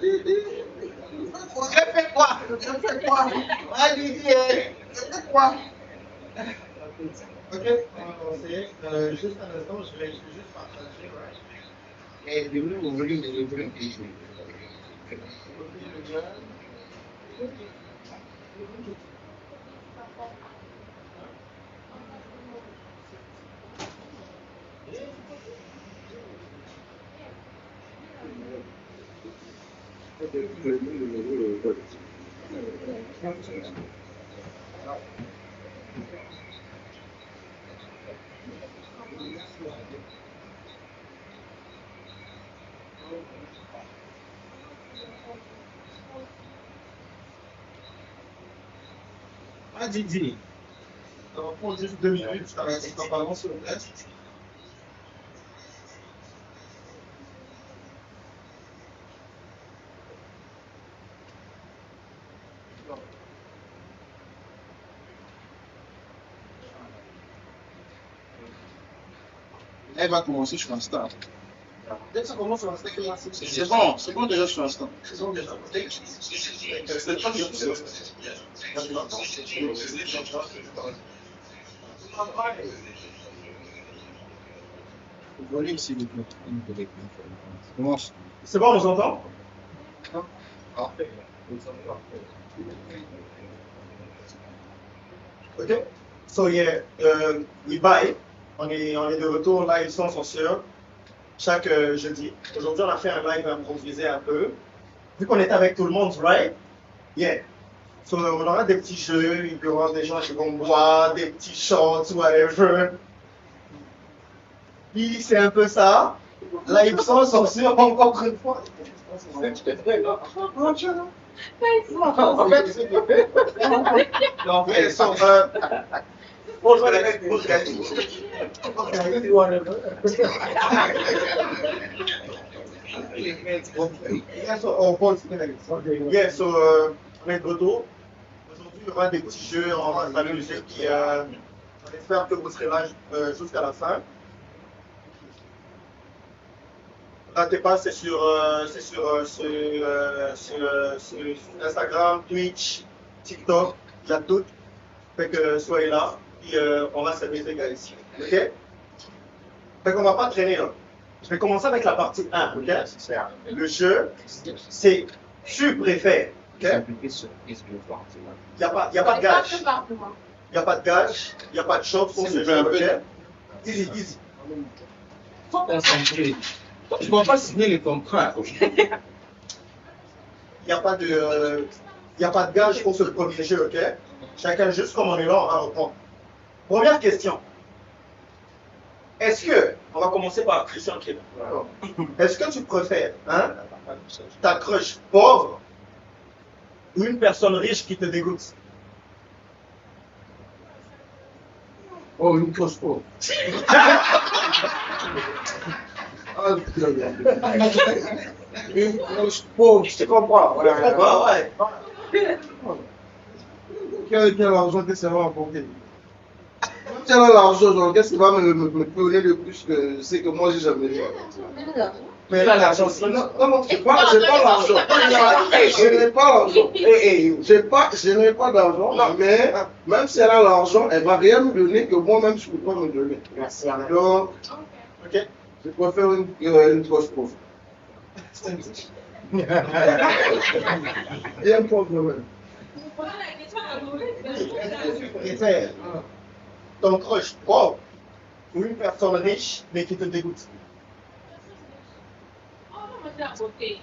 J'ai fait quoi? J'ai fait quoi? Ah, Didier, j'ai fait quoi? Ok, on va lancer. Juste un instant, je vais juste partager, right? Et le volume est copier le lien. Ah, Didi, ça va prendre juste 2 minutes, ça va être pas sur le reste. Elle va commencer sur Insta. Dès que ça commence sur Insta, c'est bon déjà sur Insta. C'est bon déjà. C'est pas sûr. Le volume, s'il vous plaît. Commence. C'est bon, on s'entend? Parfait. Ok. So yeah, we buy. On est de retour live sans censure chaque jeudi. Aujourd'hui, on a fait un live improvisé un peu. Vu qu'on est avec tout le monde, right? Yeah. So, on aura des petits jeux, il y aura des gens qui vont boire, des petits shots, whatever. Puis c'est un peu ça. Live sans censure, encore une fois. En fait, bonjour les mecs, bonjour les yeah, so, on est de retour. Aujourd'hui, il y aura des petits jeux, on va s'amuser, puis on espère que vous serez là jusqu'à la fin. Ratez pas, c'est sur Instagram, Twitch, TikTok, il y a tout. Fait que soyez là, puis on va s'amuser, guys. Ok? Fait qu'on va pas traîner là. Je vais commencer avec la partie 1, ok? Le jeu, c'est tu préfères. Ok? Il n'y a pas de gage. Il n'y a pas de gage, il n'y a pas de choc pour ce jeu, ok? Easy, easy. Faut concentrer. Tu ne vas pas signer les contrats. Il n'y a pas de gage pour ce premier jeu, ok? Chacun juste comme on est là, on va reprendre. Première question. Est-ce que, on va commencer par Christian qui est là. Est-ce que tu préfères, hein, ta crush pauvre ou une personne riche qui te dégoûte? Oh, une crush pauvre. Une crush pauvre, je te comprends. Ouais. Quel argent que ça va apporter? Si elle a l'argent, genre, qu'est-ce qui va me donner le plus que c'est que moi j'ai jamais fait? Mais là, l'argent, non, j'ai pas l'argent. Je n'ai pas l'argent. Je n'ai pas d'argent, mais même si elle a l'argent, elle ne va rien me donner que moi-même je ne peux pas me donner. Merci. Donc, Ok. je préfère une crush pauvre. Bien pauvre même. Ton crush pauvre ou une personne riche mais qui te dégoûte?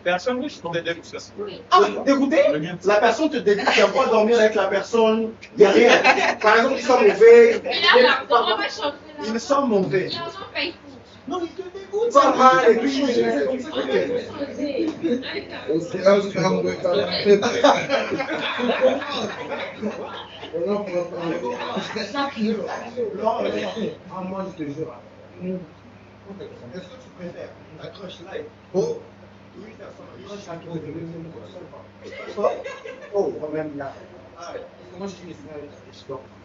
Personne riche te dégoûte. Ah, dégoûté? La personne te dégoûte, tu n'as pas dormir avec la personne, il n'y a rien. Par exemple, ils sont mauvais. Ils sont mauvais. Non, ils te dégoûtent. Pas mal, et puis. Non, moi je te jure. Est-ce que tu préfères la crush live ou une personne riche? Oh, quand même là. Moi je dis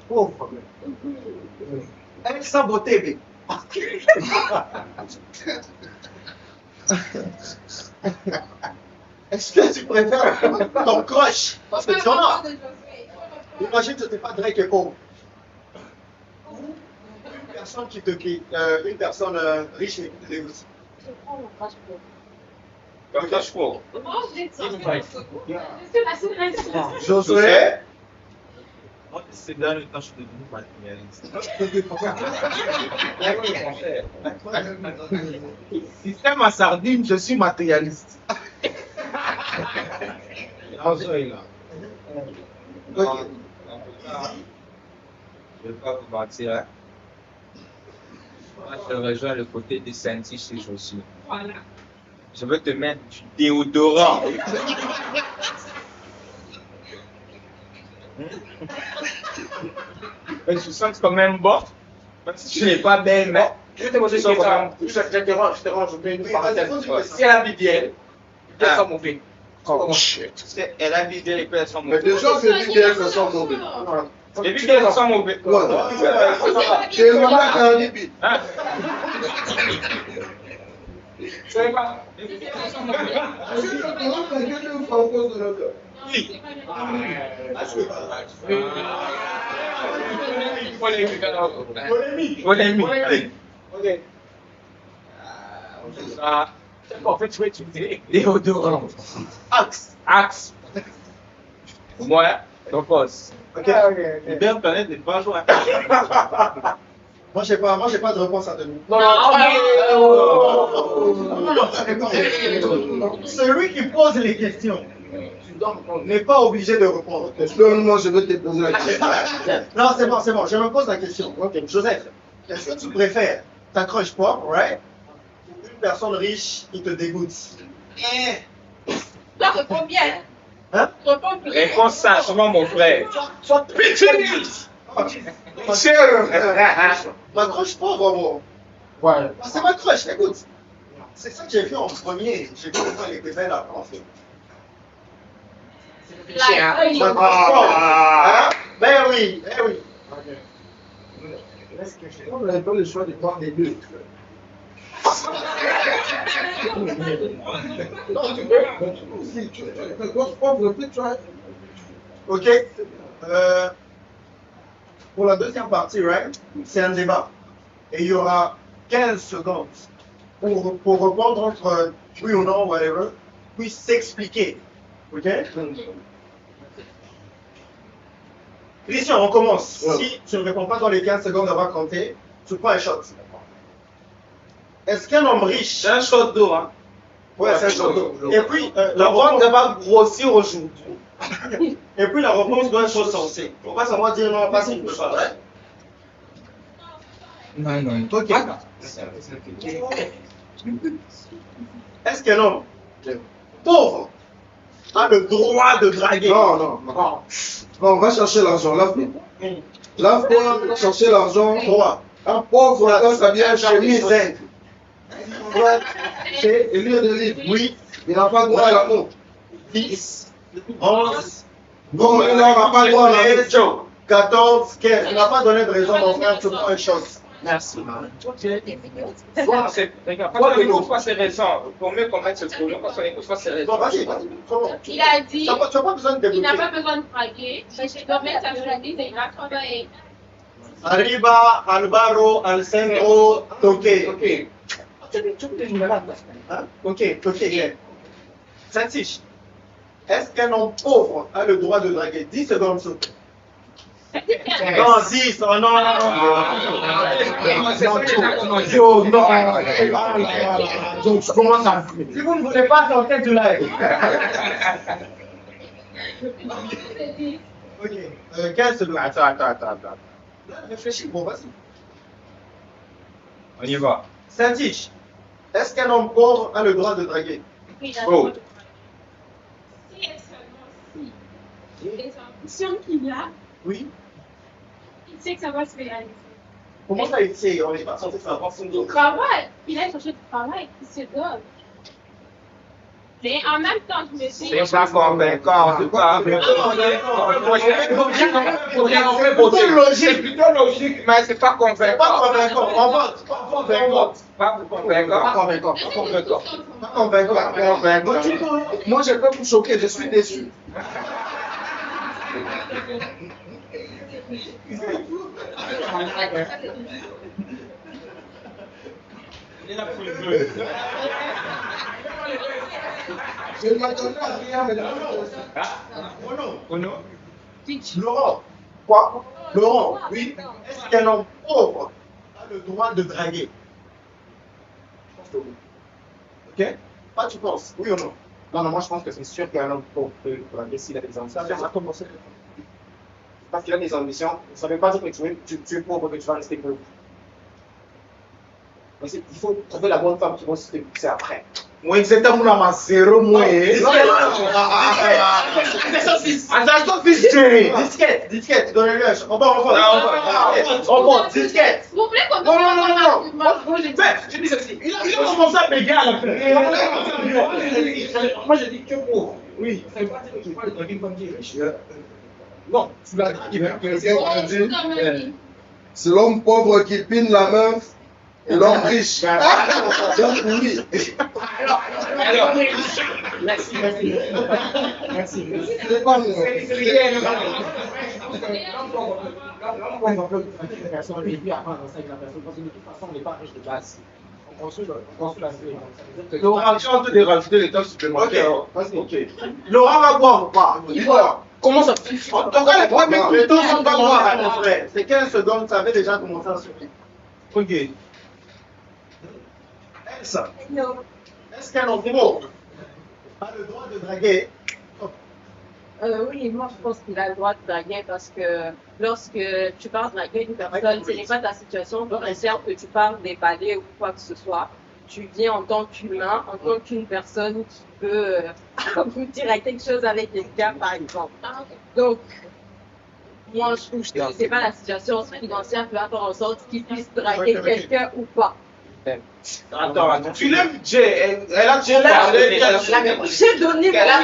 oh, problème. Avec sa beauté, mais. Est-ce que tu préfères ton crush? Parce que tu en as. Imagine que tu n'es pas Drake et pauvre. Une personne qui te quitte, une personne riche mais qui te dégoûte. Je prends mon crush pour. Comme ça, je crois. Josué. Moi, ces derniers temps, je suis devenu matérialiste. Système à sardine, je suis matérialiste. L'enjeu est là. Non, en tout cas, je ne vais pas vous mentir. Hein. Moi, je rejoins le côté de Santi chez Josué. Voilà. Je veux te mettre du déodorant. Mais je sens quand même bon. Même si tu n'es pas belle, mais. Je vais te poser une question. Je te range, je fais une parenthèse. Si elle a BDL, elle sent mauvais. Oh shit. Elle a dit les pères sont Mais mauvais. déjà, c'est BDL, ça sent mauvais. Les BDL sont mauvais. C'est vraiment un débit. Tu sais pas? Les BDL sont mauvais. Oui. Polémique. Polémique. Ok. Ça. En fait, tu veux utiliser déodorant. Axe. Moi, propose. Ok. Hubert Planète n'est pas joint. Moi, j'ai pas de réponse à donner. Celui qui pose les questions n'est pas obligé de répondre. Donne-moi, je vais te poser la question. Non, c'est bon, je me pose la question. Ok, Joseph, est-ce que tu préfères t'accroches pas, right? Une personne riche qui te dégoûte. Toi, réponds bien. Hein? Réponds bien. Réponse sagement, mon frère. Soit pétite. M'accroche pas, vraiment. Ouais. C'est ma crush, écoute. C'est ça que j'ai fait en premier. J'ai vu comment elle était belle avant. M'accroche pas. Hein? Ben oui, eh oui. On n'avait pas le choix de prendre les deux. Ok. Pour la deuxième partie, right? C'est un débat. Et il y aura 15 secondes pour répondre entre oui ou non, whatever, puis s'expliquer. Ok? Christian, on commence. Ouais. Si tu ne réponds pas dans les 15 secondes avant de compter, tu prends un shot. Est-ce qu'un homme riche. C'est un shot d'eau, hein. Ouais, c'est un shot d'eau. Et puis, La vente va grossir aujourd'hui. et puis la réponse doit être sensée. Faut pas seulement dire non, pas si tu peux pas, right? Non. Ok. Est-ce qu'un homme pauvre a le droit de draguer? Non, on va chercher l'argent. Là, pour chercher l'argent, 3. un pauvre, là, ça vient chez lui. 5. Chez Élie de livre. Oui. Il n'a pas droit à l'amour. 10. 11. Non, il n'a pas droit à l'amour. 14. 15. Tu n'as pas donné de raison, mon frère, tu prends une chose. Merci. Pourquoi il faut ses raisons? Pour mieux commettre ce problème, parce qu'on écoute pas ses raisons. Bon, vas-y. Comment? Il a dit Tu n'as pas besoin de qu'il n'a débloquer. pas besoin de draguer, mais je dois mettre sa chemise et il va travailler. Arriba, al barro, al centro, toqué. Ok. Hein? Ok, bien. Saint-Tiche, est-ce qu'un homme pauvre a le droit de draguer? 10 secondes, s'il vous plaît. Non, 10, oh non, Donc, je commence à. Si vous ne voulez pas sortir du live. Ok, 15 secondes. Attends. Réfléchis, bon, vas-y. On y va. Saint-Tiche, est-ce qu'un homme pauvre a le droit de draguer? Oh. Si et seulement si les ambitions qu'il a, Oui. il sait que ça va se réaliser. Comment ça, il sait? On n'est pas censé savoir son Il dos. travaille, il a cherché du travail, il se donne. Mais en même temps, je me dis. C'est pas convaincant, en tout cas. C'est plutôt logique, mais c'est pas convaincant. C'est pas convaincant. On vote. Pas convaincant. Pas convaincant. Pas convaincant. Pas convaincant. Pas convaincant. Moi, je peux vous choquer, je suis déçu. Je ne m'attendais à rien, mais Oh non. Teach. Laurent. quoi? Laurent, oui. Est-ce qu'un homme pauvre a le droit de draguer? Ok? Pas tu penses, oui ou non? Non, moi je pense que c'est sûr qu'un homme pauvre peut draguer s'il a des ambitions. Parce qu'il a des ambitions, ça ne veut pas dire que tu es pauvre que tu vas rester pauvre. Mais il faut trouver la bonne femme qui va se pousser après. Moi, c'est un moulin à zéro, moi. Disquette, donnez-le. On va, disquette. Vous voulez qu'on Non. Moi je dis ceci. Il a commencé à bégayer à la fin. Moi je dis que pauvre. Oui. Ça ne veut pas dire que tu ne peux pas le draguer comme qui est riche. Non, tu l'as dit. C'est l'homme pauvre qui pine la meuf et l'homme riche. Donc, oui. Merci. C'est pas moi. Laurent, tu vas te rajouter les temps supplémentaires. Ok. Laurent va boire ou pas? Il boit. Comment ça? En tout cas, les temps sont pas boire, mon frère. C'est 15 secondes, ça avait déjà commencé à suivre. Ok. Elsa, est-ce qu'un homme pauvre a le droit de draguer? Oui, moi je pense qu'il a le droit de draguer parce que lorsque tu pars draguer une personne, ce n'est pas ta situation financière que tu pars déballer ou quoi que ce soit. Tu viens en tant qu'humain, en tant qu'une personne qui peut dire quelque chose avec quelqu'un, par exemple. Donc, moi je trouve que c'est pas la situation financière qui va faire en sorte qu'il puisse draguer quelqu'un ou pas. Attends. Tu l'aimes, Jay. Elle a bien parlé. J'ai donné Elle a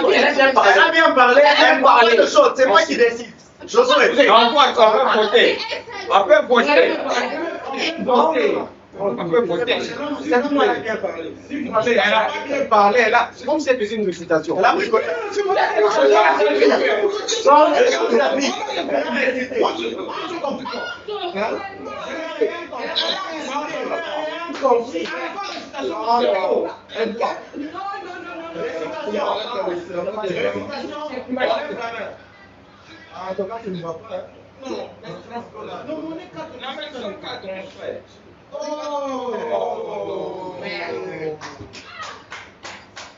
bien parlé. Elle parle de choses. C'est moi qui décide. Josué. On peut voter. On peut voter. On peut voter. C'est comment elle a bien parlé. Elle a bien parlé, c'est comme si elle faisait une récitation. Elle a bricolé.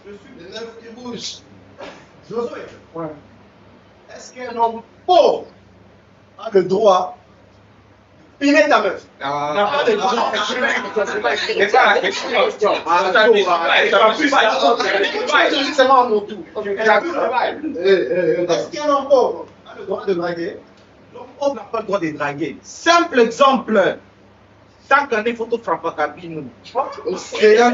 Je suis des lèvres qui bougent. Josué. Est-ce qu'un homme pauvre a le droit de piner ta meuf? C'est pas la question. C'est moi mon tour. Est-ce qu'un homme pauvre a le droit de draguer? L'homme pauvre n'a pas le droit de draguer. Simple exemple. Tant qu'on est photo frappe à cabine. C'est un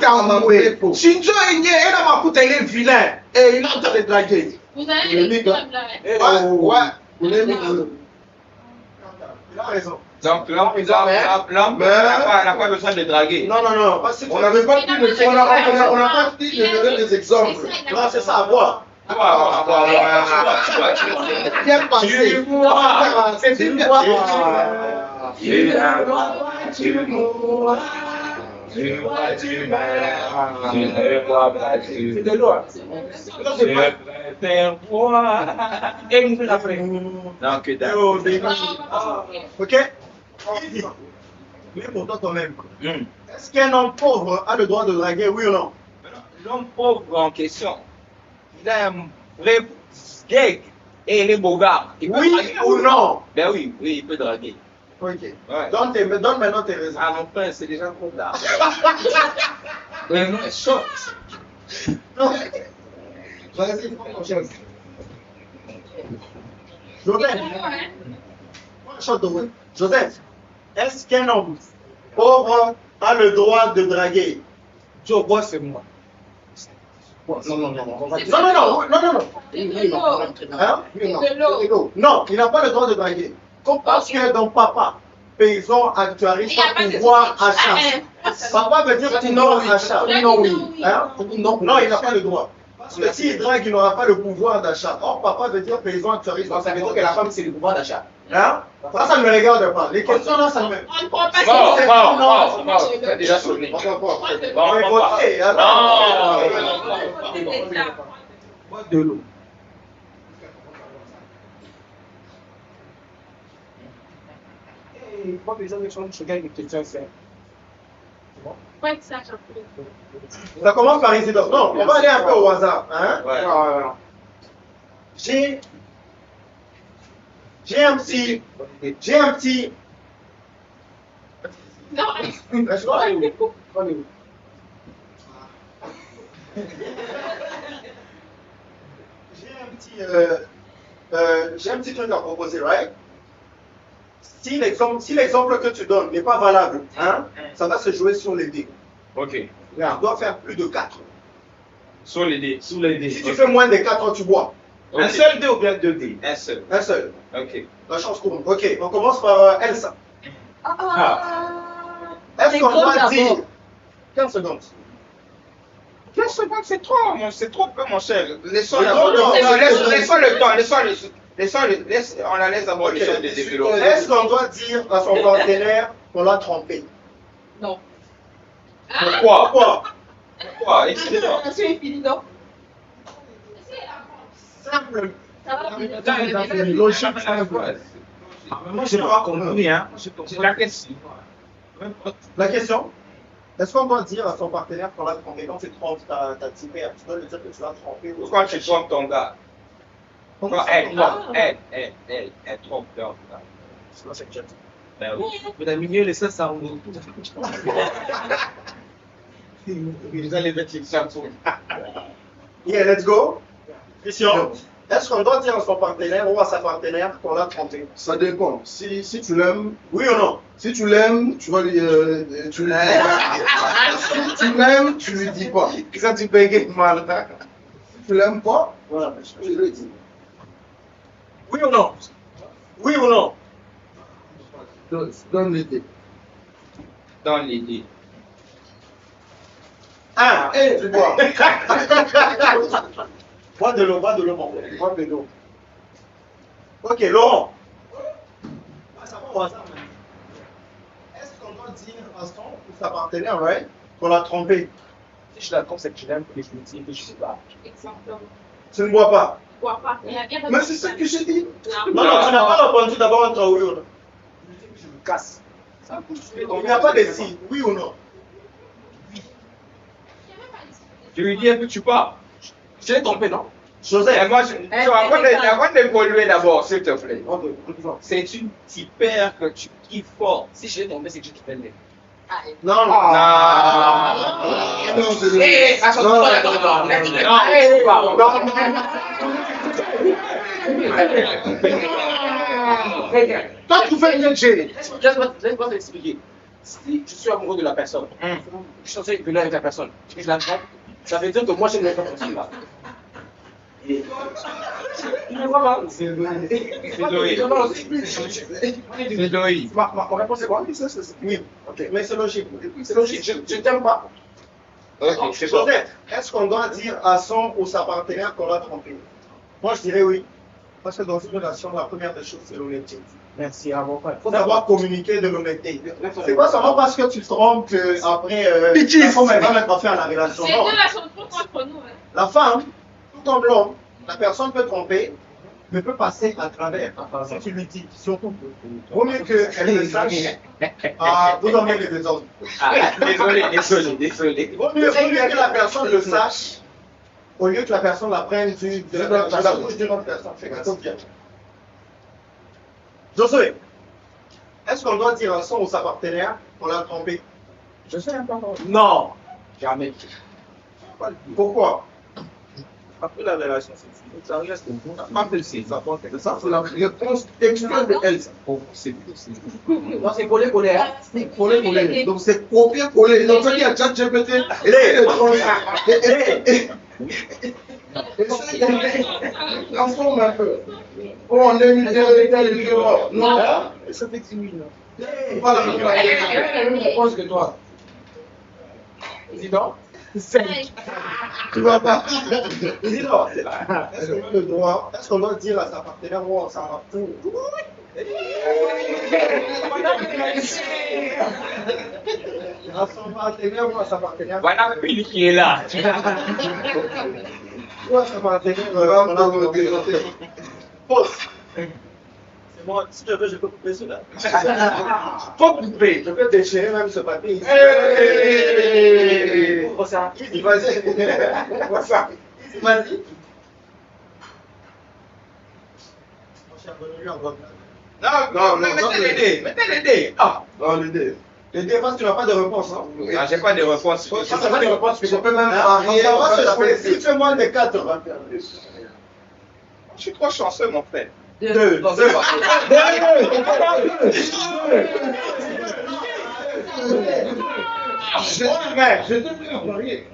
tamboué. Shinjo Enye, elle a ma coûte, il est vilain. Et il a en train de draguer. Vous avez des problèmes Ouais. là. Il a raison. Donc l'homme n'a pas besoin de draguer. Non. On n'avait pas pu le faire. On n'a pas pu de donner des exemples. Non, c'est ça, à voir. Bien passé. C'est une voix. C'est de l'eau. Et nous fait après. Donc, Ok? Mais pour toi quand même. Est-ce qu'un homme pauvre a le droit de draguer, oui ou non? l'homme pauvre en question, il a un vrai gag et il est bogard. Oui ou non? Ben oui, il peut draguer. Ok. Ouais. Donne maintenant tes raisons. Ah mon frère, c'est déjà trop tard. Mais non, chaud. Vas-y, prends ton chance. Joseph, est-ce qu'un homme pauvre a le droit de draguer? Joe, moi c'est moi. Non, non, non, on va dire. Non, non, non, non, non, non. Hein? De l'eau. Non, il n'a pas le droit de draguer. Parce que dans papa, paysan actualiste, Il y a pas de pouvoir souci. achat. Papa veut dire pouvoir achat. Non, oui. Hein? Non, il n'a pas le droit. Parce que s'il drague, il n'aura pas le pouvoir d'achat. Or, papa veut dire paysan actualiste. Donc, ça veut dire que la femme, c'est le pouvoir d'achat. Hein? Ça ne me regarde pas. Les questions là, ça ne me. On ne prend pas Bon, c'est déjà sonné. On ne Bon, va on va voter. hein? Bois de l'eau. Et quand les hommes sont chacun une question, c'est. Ouais, ça, j'en prie. Ça commence par Isidore. Non, on va aller un peu au hasard. Hein? Ouais. J'ai un petit. Non, Laisse-moi. J'ai un petit truc à proposer, right? Si l'exemple que tu donnes n'est pas valable, hein, ça va se jouer sur les dés. Ok. Tu dois faire plus de 4. Sur les dés. Sous les dés. Si tu fais moins de 4, tu bois. Ok. Un seul dé ou bien 2 dés? Un seul. Un seul. Ok. La chance courbe. Ok, on commence par Elsa. Est-ce qu'on doit dire 15 secondes? 15 secondes, c'est trop, peu, mon cher. Laissons C'est trop, non. le temps. On la laisse avoir le Ok. temps de développer. Est-ce qu'on doit dire à son partenaire qu'on l'a trompé? Non. Pourquoi? Pourquoi? Explique-moi. C'est fini, non? Simple. Ça va? Moi, je n'ai pas compris, hein. C'est la question. La question, est-ce qu'on doit dire à son partenaire qu'on l'a trompé? Quand tu trompes, t'as typé, tu dois lui dire que tu l'as trompé. Pourquoi tu trompes ton gars? Pourquoi elle trompe ton gars? Ben oui. Mais dans le milieu, les sens, ça en vaut. Vous allez mettre les chansons. Yeah, let's go. Christian, est-ce qu'on doit dire à son partenaire ou à sa partenaire qu'on l'a trompé? Ça dépend. Si tu l'aimes, Oui ou non? si tu l'aimes, tu vas lui. Tu lui si tu l'aimes, tu lui dis pas. Si Ça, tu payes mal. tu l'aimes pas, voilà, je lui dis. Oui ou non? Oui ou non? Donne l'idée. Dans l'idée. Ah, tu bois. Bois de l'eau, mon frère. Bois de l'eau. Ok, Laurent. Ah, ça va au hasard, maintenant. Est-ce qu'on doit dire à son ou sa partenaire, right, qu'on l'a trompé? Si je la trompe, c'est que je l'aime, que je me dis que je sais pas. Exactement. Tu ne bois pas. Bois pas. Il y a bien Mais c'est ça que j'ai dit. Non, non, tu n'as pas répondu d'abord entre oui ou non. Je me casse. Il n'y a pas de si, oui ou non. Tu lui dis que tu pars. Je l'ai trompé, non? Joseph, Avant d'évoluer d'abord, s'il te plaît. C'est une tipère que tu kiffes fort. Si je l'ai trompé, c'est que je t'aime. non, non. Non, c'est le. Eh, attends, Toi, tu fais une G. Laisse-moi t'expliquer. Si je suis amoureux de la personne, je suis censé venir avec la personne, si je la trompe, ça veut dire que moi, je ne l'ai pas possible là. C'est Loïc. Ma réponse c'est quoi? Oui, ok, mais c'est logique. C'est logique, je ne t'aime pas. Ok, c'est bon. Joseph, est-ce qu'on doit dire à son ou sa partenaire qu'on l'a trompé? Moi, je dirais oui. Parce que dans une relation, la première des choses, c'est l'honnêteté. Merci à mon frère. Il faut savoir communiquer de l'honnêteté. C'est pas seulement parce que tu te trompes qu'après, Pitié. la femme elle va mettre fin à la relation. C'est Non. de la chanson contre nous. Hein. La femme, tout comme l'homme, la personne peut tromper, mais peut passer à travers. Si tu lui dis, surtout, vaut mieux qu'elle le sache. Ah, vous en mettez des autres. Désolé. Vaut mieux que la personne le sache, au lieu que la personne la prenne de la bouche d'une autre personne. Fais bien. Josué, est-ce qu'on doit dire à son ou sa partenaire qu'on l'a trompé? Je sais un peu. Non. Jamais. Pourquoi? Après la relation, ça reste bon. Pas que c'est ça. Ça, c'est la réponse exprès de Elsa. Non, c'est coller. Hein. C'est coller. Donc, c'est copier-coller. Donc, ça qui a ChatGPT. Transforme un peu. Oh, on est mis tel. Non, ça fait 10 000. Voilà, elle a la même réponse que toi. Dis donc. 5. Tu vas pas. Dis donc. Est-ce qu'on doit dire à sa partenaire, oh, ça va tout. À son partenaire ou à sa partenaire. Voilà une qui est là. Ou à sa partenaire, on a pause. C'est moi, si tu veux, je peux couper cela. Faut couper, je peux déchirer même ce papier ici. Ouvre ça. Vas-y. Ouvre ça. Vas-y. Mon cher, donne-lui un bon. Non, mettez les dés. Mettez les dés. Ah, Non, le dé. les dés, parce que tu n'as pas de réponse. Hein. Non, j'ai pas de réponse. Ça, c'est pas de réponse, mais je peux même varier. On va se jouer. Si tu fais moins de 4, on va faire. Je suis trop chanceux, mon frère. 2. Je te fais en varier.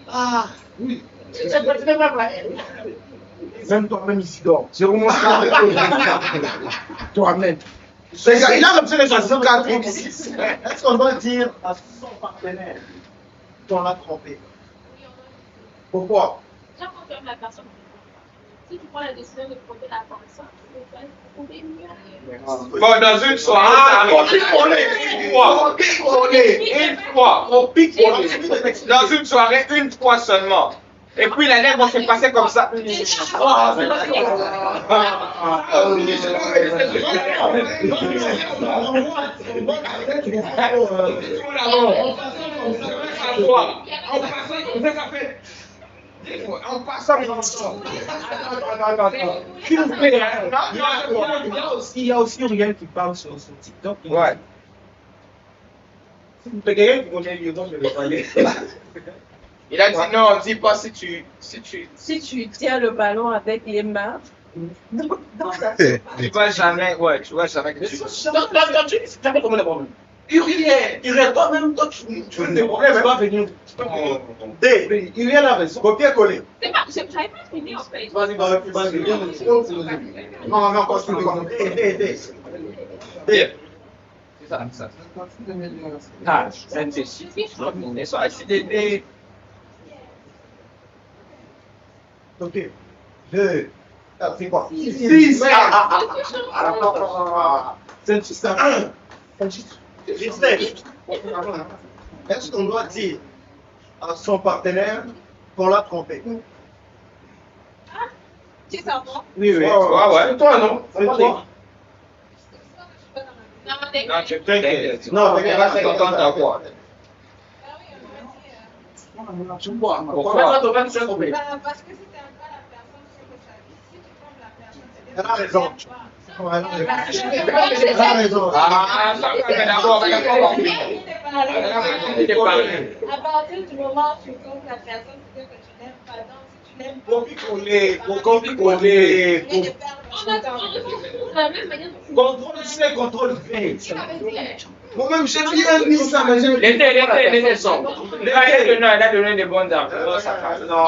Ah, Oui. Même toi-même ici dort. C'est vraiment ça. Toi-même. les gars, il a comme ça les choisir 4 ou 6. Est-ce qu'on doit dire à son partenaire qu'on l'a trompé? Pourquoi? Quand on ferme la personne, si tu prends la décision de tromper la personne, tu peux faire trouver mieux. Bon, dans une soirée, on picolé une fois. Une fois. On picolé. Dans une soirée, une fois seulement. Et puis la lèvre, on s'est passé comme ça. En passant comme ça. Il y a aussi Uriel qui parle sur TikTok. Ouais. Si vous payez quelqu'un qui connaît le nom, je vais parler. Il a dit non, dis pas si tu. Si tu tiens le ballon avec les mains, dans ta Tu vas jamais, ouais, tu vois jamais que tu. C'est jamais comme le problème. Uriel, toi-même, toi, tu veux des problèmes, tu vas venir. D. Uriel a raison. Copier-coller. C'est pas, j'avais pas fini en fait. Vas-y. Non, continue. D. C'est ça. Ah, c'est des. Ok. 2. C'est quoi? 6. C'est un. Est-ce qu'on doit dire à son partenaire qu'on l'a trompé? Tu sais moi? Oui. Ouais. Ouais. C'est toi, non? C'est toi. Non, Non, tu t'inquiète. Non, t'inquiète pas, c'est content ta voix. Pourquoi? parce que c'était un cas la personne, si tu trompes la personne, Elle a raison. c'est Elle a raison. Ah, ça, mais d'abord, à partir du moment où tu trompes la personne, c'est que tu n'aimes pas. Donc, si tu n'aimes pas, Copier-coller. on a la même manière de Contrôle C, contrôle V. Moi-même, j'ai bien mis ça, mais j'ai. Les sons. Il a donné des bonnes arguments. Non,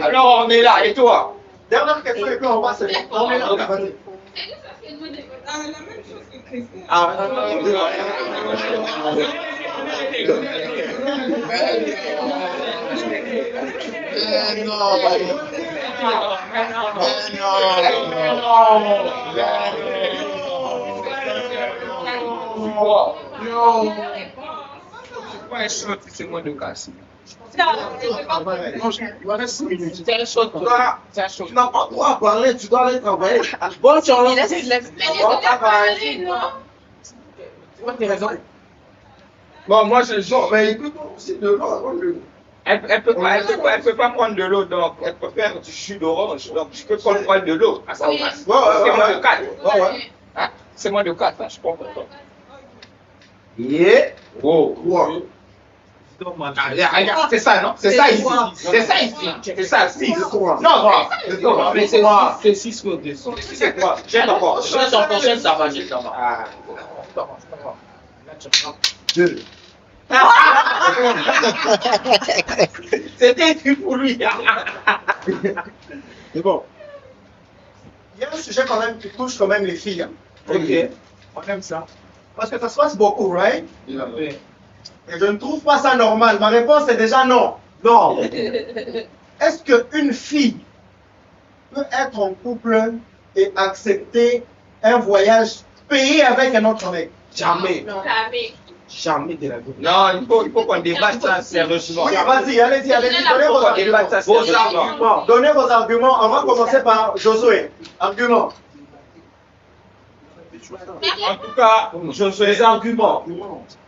Alors, on est là, et toi? dernière question et puis on passe. On est là. Vas-y. C'est juste parce que nous, la même chose que Christine. C'est moi de casse. Il reste 6 minutes. Tu n'as pas droit à parler, tu dois aller travailler. Bon, tu en laisses. Mais laisse-le parler, non? Tu vois, tu as raison. Bon, moi, je joue. Mais il peut pas aussi de l'eau avant de. Elle peut pas prendre de l'eau, donc elle peut faire du jus d'orange. Donc je peux prendre de l'eau à sa place. C'est moins de 4. Hein? C'est moins de 4, hein, je comprends pas. Yeah. Wow. Wow. Regarde, c'est ça, non? C'est ça ici. C'est ça ici. C'est ça, 6. Non, mais c'est 6 pour 2. C'est quoi? Jette encore. Ça va. Ah. 2. C'était écrit pour lui. Mais bon. Il y a un sujet quand même qui touche quand même les filles. Hein. Ok. On aime ça. Parce que ça se passe beaucoup, right? Oui. Et je ne trouve pas ça normal. Ma réponse est déjà non. Non. Est-ce qu'une fille peut être en couple et accepter un voyage payé avec un autre mec? Jamais. Jamais. Jamais de la vie. Non, il faut qu'on débatte ça sérieusement. Oui, vas-y, allez-y, allez-y. Donnez vos On débatte ça arguments. sérieusement. Donnez vos arguments. On va commencer par Josué. Argument. En tout cas, Je fais des arguments.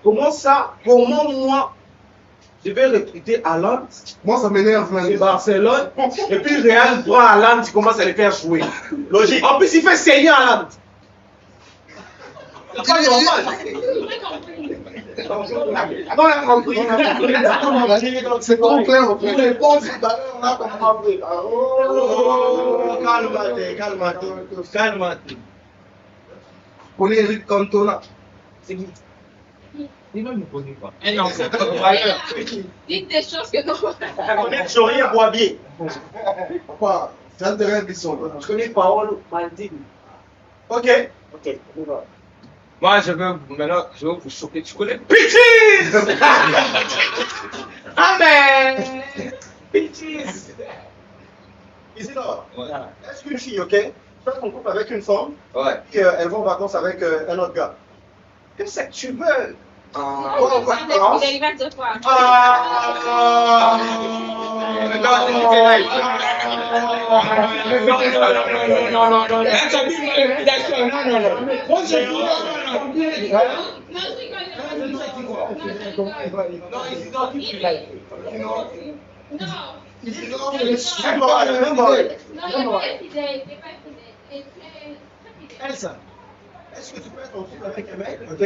Comment ça? Comment moi, je vais recruter Alan Moi, ça m'énerve, de man. Barcelone et puis Real prend Alan, tu commences à le faire jouer. Logique. En plus, il fait saigner Alan. C'est pas normal. Non, il a compris. C'est trop clair, on peut répondre, c'est d'ailleurs, on a compris. Oh, calme-toi, calme-toi. Calme-toi. On est Eric Cantona. C'est qui? Il va me connaître pas. un ancien travailleur. Dites des choses que non. On est Jory Boisbier. Papa, c'est un terrain qui sont là. Je connais Paolo Maldini. Ok. Ok, on va. Moi, je veux vous choquer. Tu connais Bitches. Amen. Bitches. Isidore, Ouais. est-ce qu'une fille, ok, peut être en couple avec une femme, Ouais. et elle va en vacances avec un autre gars? Qu'est-ce que tu veux? Il va te voir. Elsa, est-ce que tu peux être en couple avec un mec, ok,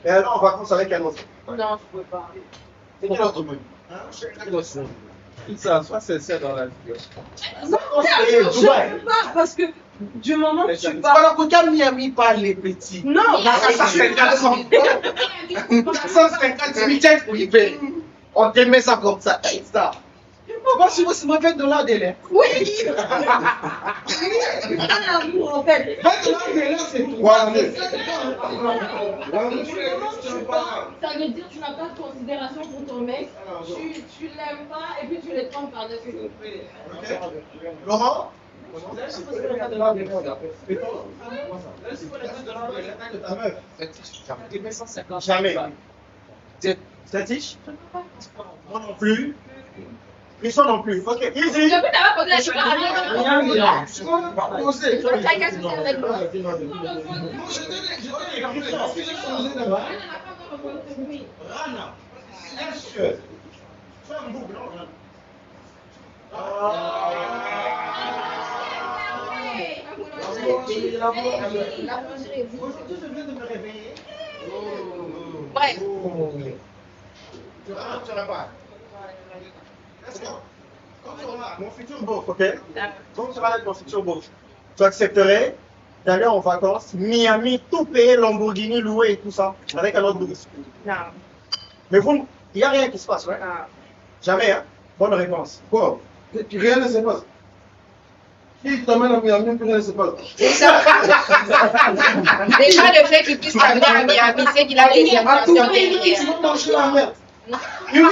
et aller en vacances avec un autre? Non, je peux pas. C'est quel autre mot? Ça, soit c'est dans la vie. Je peux pas parce que du moment que tu C'est pars. pas la côté Miami par les petits. Non, Ça, c'est 450 pour y payer. On te met ça comme ça. Hey, ça. Pourquoi si vous me faites de la délai? oui. Dans l'amour, en fait. C'est Ça veut dire que tu n'as pas de considération pour ton mec, tu l'aimes pas et puis tu le prends par-dessus. Laurent? Jamais. Statiche? Moi non plus. Christian non plus. Ok, easy. Depuis, t'as pas posé la question. Avec moi. Rana. Est-ce que. Fais un boucle, non, Rana. Ouais. Tu vas pas. Let's go. Quand tu auras mon futur beau, ok? Quand tu auras mon futur beau, tu accepterais d'aller en vacances, Miami, tout payé, Lamborghini loué et tout ça, avec un autre bourse. Non. Mais vous, il n'y a rien qui se passe, ouais? Non. Jamais, hein? Bonne réponse. Quoi? Rien ne se passe. Qui t'amène à Miami, rien ne se passe. Déjà, le fait qu'il puisse t'amener à Miami, c'est qu'il a des intentions derrière. Tu vas manger la merde. Il a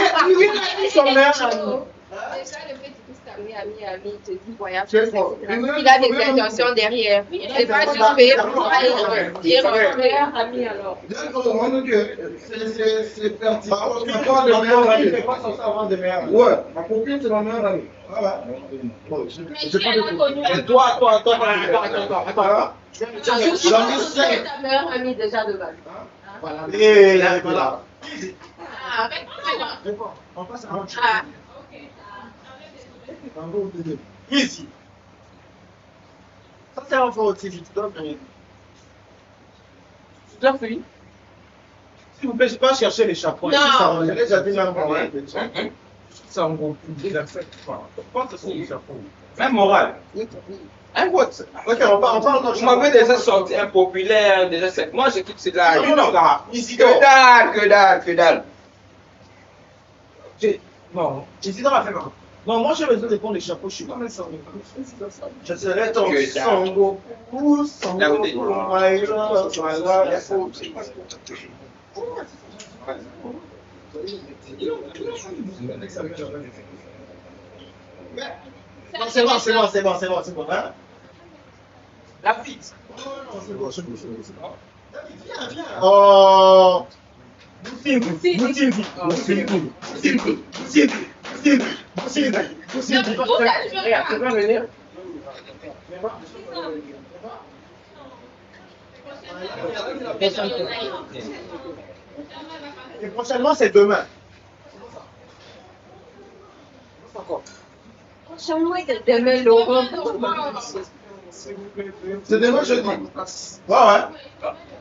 son mère. Déjà, le fait qu'il puisse t'amener à Miami, il te dit voyage, C'est etc. fort. Il a des intentions derrière. C'est pas juste payer pour aller dire mon meilleur ami alors. D'accord, moi, donc, c'est pertinent. Tu parles de meilleur ami, mais pas censé avoir de meilleur ami. Ouais, ma copine, c'est ma meilleure amie. Voilà. Bon, Mais qui est reconnu? Et toi, attends. Je suis ta meilleure amie déjà de base. Voilà. Et voilà. Ah, réponds-moi. On passe à autre chose. Ah, Easy. Ça, c'est un faux aussi, tu dois venir. Tu as fini? S'il vous plaît, je ne vais pas chercher les chapeaux. Non. J'ai déjà dit même pour moi. C'est un gros coup. Il a fait. Je pense que c'est les chapeaux. Même moral. Un what? Ok, on parle d'autre Vous m'avez déjà sorti impopulaire, déjà c'est. Moi, j'écoute c'est de la. Non, non, Isidore. Que dalle. Non, j'hésite dans la faire. Non, moi j'ai besoin de prendre les chapeaux, je suis pas mal sans. Je serai ton Sango. C'est bon, hein? La pizza. Oh. Et prochainement, c'est demain. Prochainement, c'est demain, Laurent. C'est demain jeudi. Ouais.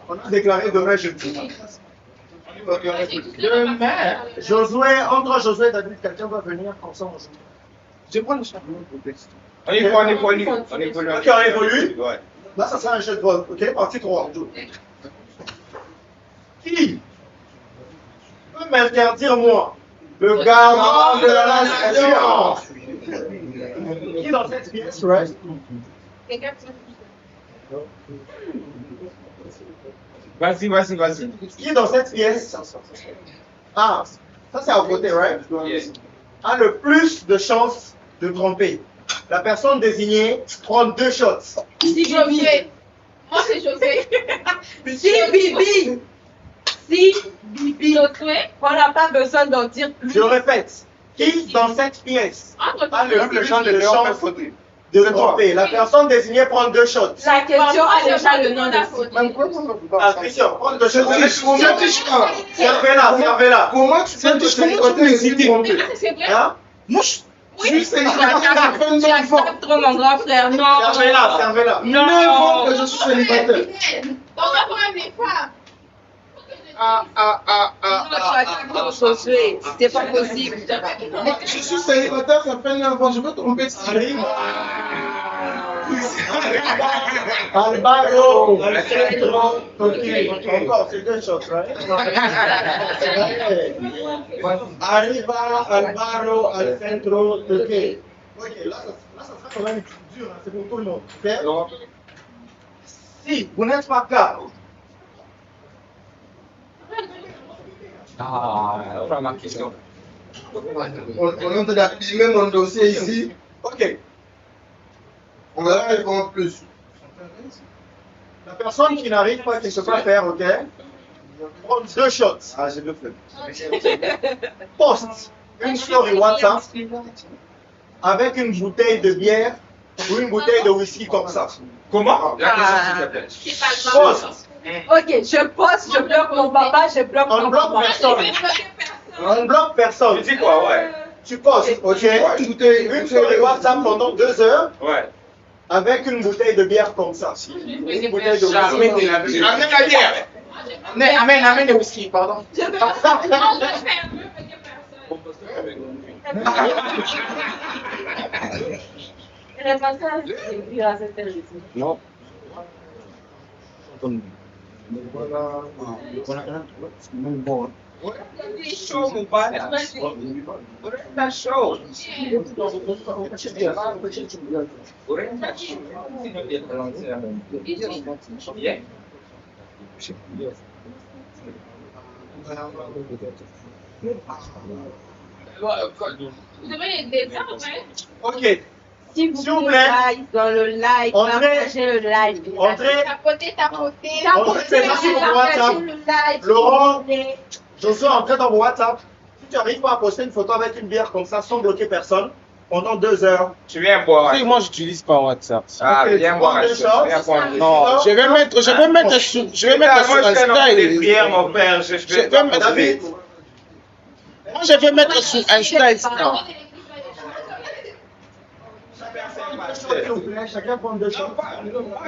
On a déclaré demain jeudi. Demain. Josué, entre Josué et David, quelqu'un va venir ensemble aujourd'hui. Je prends le chapeau. On évolue. Ok, on évolue. Ouais. Là, ça sera un jeu de vol. Ok, partie 3. Qui peut m'interdire, moi, le garant de la nation? Qui dans cette pièce, right? Vas-y. Qui dans cette pièce? Ah, ça c'est à côté, right? Yes. A le plus de chances de tromper. La personne désignée prend 2 shots. Si Josué. Moi, c'est Josué. Si Bibi. Si Bibi. Josué. On n'a pas besoin d'en dire plus. Je répète. Qui dans cette pièce a le plus de chances de tromper? La personne désignée prend 2 shots. La question a déjà le nom de Ah, Christian, prends 2 shots. Je dis pas. Servez-la. Comment tu peux me tromper? C'est vrai? Hein? Moi, je suis célibataire, ça fait 9 ans. trop, mon grand frère. Non. Servez-la. 9 ans que je suis célibataire. On va prendre les femmes. Josué, c'était pas possible. Moi, je suis célibataire, ça fait 9 ans. Je peux tromper si je veux. Alvaro, ok, encore, c'est 2 shots, right? Arriva, Alvaro, al centro, ok. Ok, là, ça sera quand même dur, hein, c'est pour tout le monde. Ok? Si vous n'êtes pas calme, Voilà ma question. On est en train d'abîmer mon dossier ici. ok. On va répondre plus. La personne qui n'arrive pas, qui ne sait pas faire, ok? Prend 2 shots. Ah, j'ai bien fait. Poste une story WhatsApp avec une bouteille de bière ou une bouteille de whisky comme ça. Comment? La question, s'il te plaît. Poste. Ok, je poste, je bloque mon papa, je bloque On mon bloque papa. personne. On bloque personne. Tu dis quoi, ouais? Tu postes, ok? Une story WhatsApp pendant 2 heures Ouais. avec une bouteille de bière comme ça. Une bouteille de whisky. Amène la bière. Amène le whisky, pardon. Non. Show, mon père. Orenda show. Orenda show. Yeah. Vous devez aider ça, ouais. Ok. S'il S'il vous plaît. like dans le live, Entrez. partagez le live. Entrez. Tapoter. Entrez maintenant sur mon WhatsApp. Laurent, Josué, entrez dans mon WhatsApp. Si tu n'arrives pas à poster une photo avec une bière comme ça sans bloquer personne pendant 2 heures. Tu viens boire. Oui, moi j'utilise pas WhatsApp. Ah, Ok, viens tu boire prends un 2 shot. shots. Viens boire un shot. Non, je vais mettre sur Moi, je fais Insta. des prières, mon père. Je Je vais mettre- David, Moi je vais mettre sur Insta. s'il vous plaît, chacun prend 2 shots.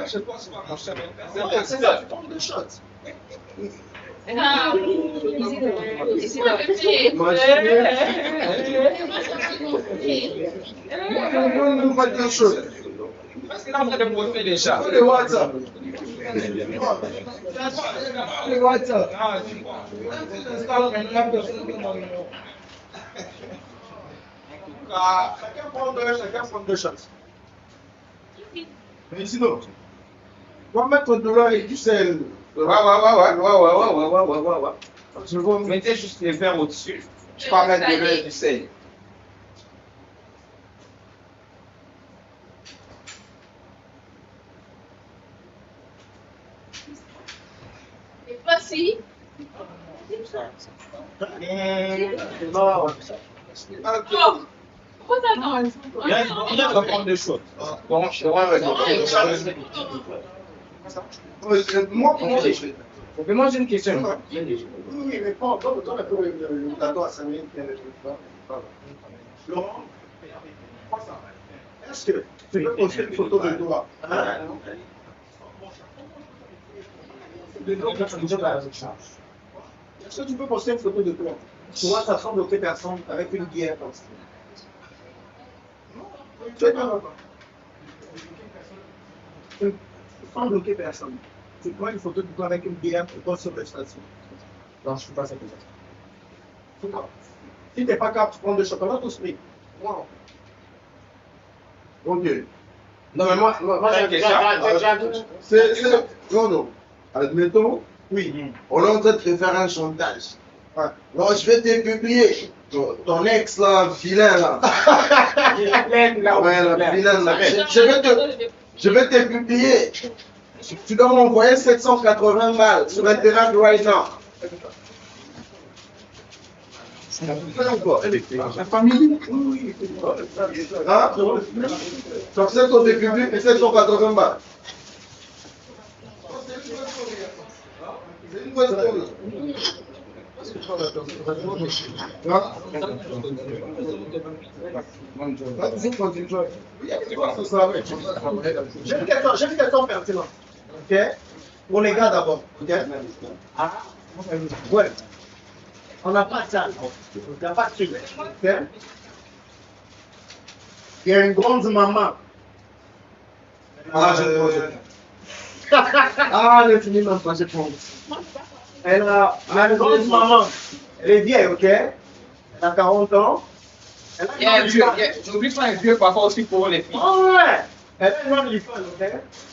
Je pense pas, mon cher. Ouais, c'est ça, tu prends 2 shots. On va dire chose. Parce qu'il est en train de poster déjà. Le WhatsApp. Le WhatsApp. Chacun prend deux shots. Mais sinon, on va mettre de l'eau et du sel. Ouais. Je vois. Mettez juste les verres au-dessus. Je peux mettre de l'eau et du sel. Et voici. Oh, pourquoi t'attends? On va prendre deux choses. Bon, je Moi, pour moi, moi j'ai une question. Oui, mais pas encore, autant d'accord à 5 minutes. Laurent, est-ce que tu peux poster une photo de toi? Est-ce que tu peux poster une photo de toi? Tu vois, ça semble bloquer personne avec une bière comme ça. Sans bloquer personne. Tu prends une photo de toi avec une bière et poses sur le statut. Non, je ne fais pas ça comme ça. Si tu n'es pas capable, tu prends du chocolat, tout se prie. wow. Ok. Non, mais moi non. Admettons, Oui. on est en train de te faire un chantage. Ouais. Non, je vais te publier. Ton ex là, vilain là. Ouais, la vilaine là. Je vais te publier. Tu dois m'envoyer 780 balles sur Internet right now. La famille. Hein? Sur 7 on te publie et 780 balles. C'est une bonne story. J'ai une question pertinente. Ok? Pour les gars d'abord. Ok? Ouais. On n'a pas ça. On n'a pas de sucre. Ok? Il y a une grande maman. Ne finis même pas, je pense. Elle a une grande maman. Elle est vieille, ok? Elle a 40 ans. Elle a une J'oublie pas un vieux parfois aussi pour les filles. Oh ouais! Elle a une grande licorne, ok?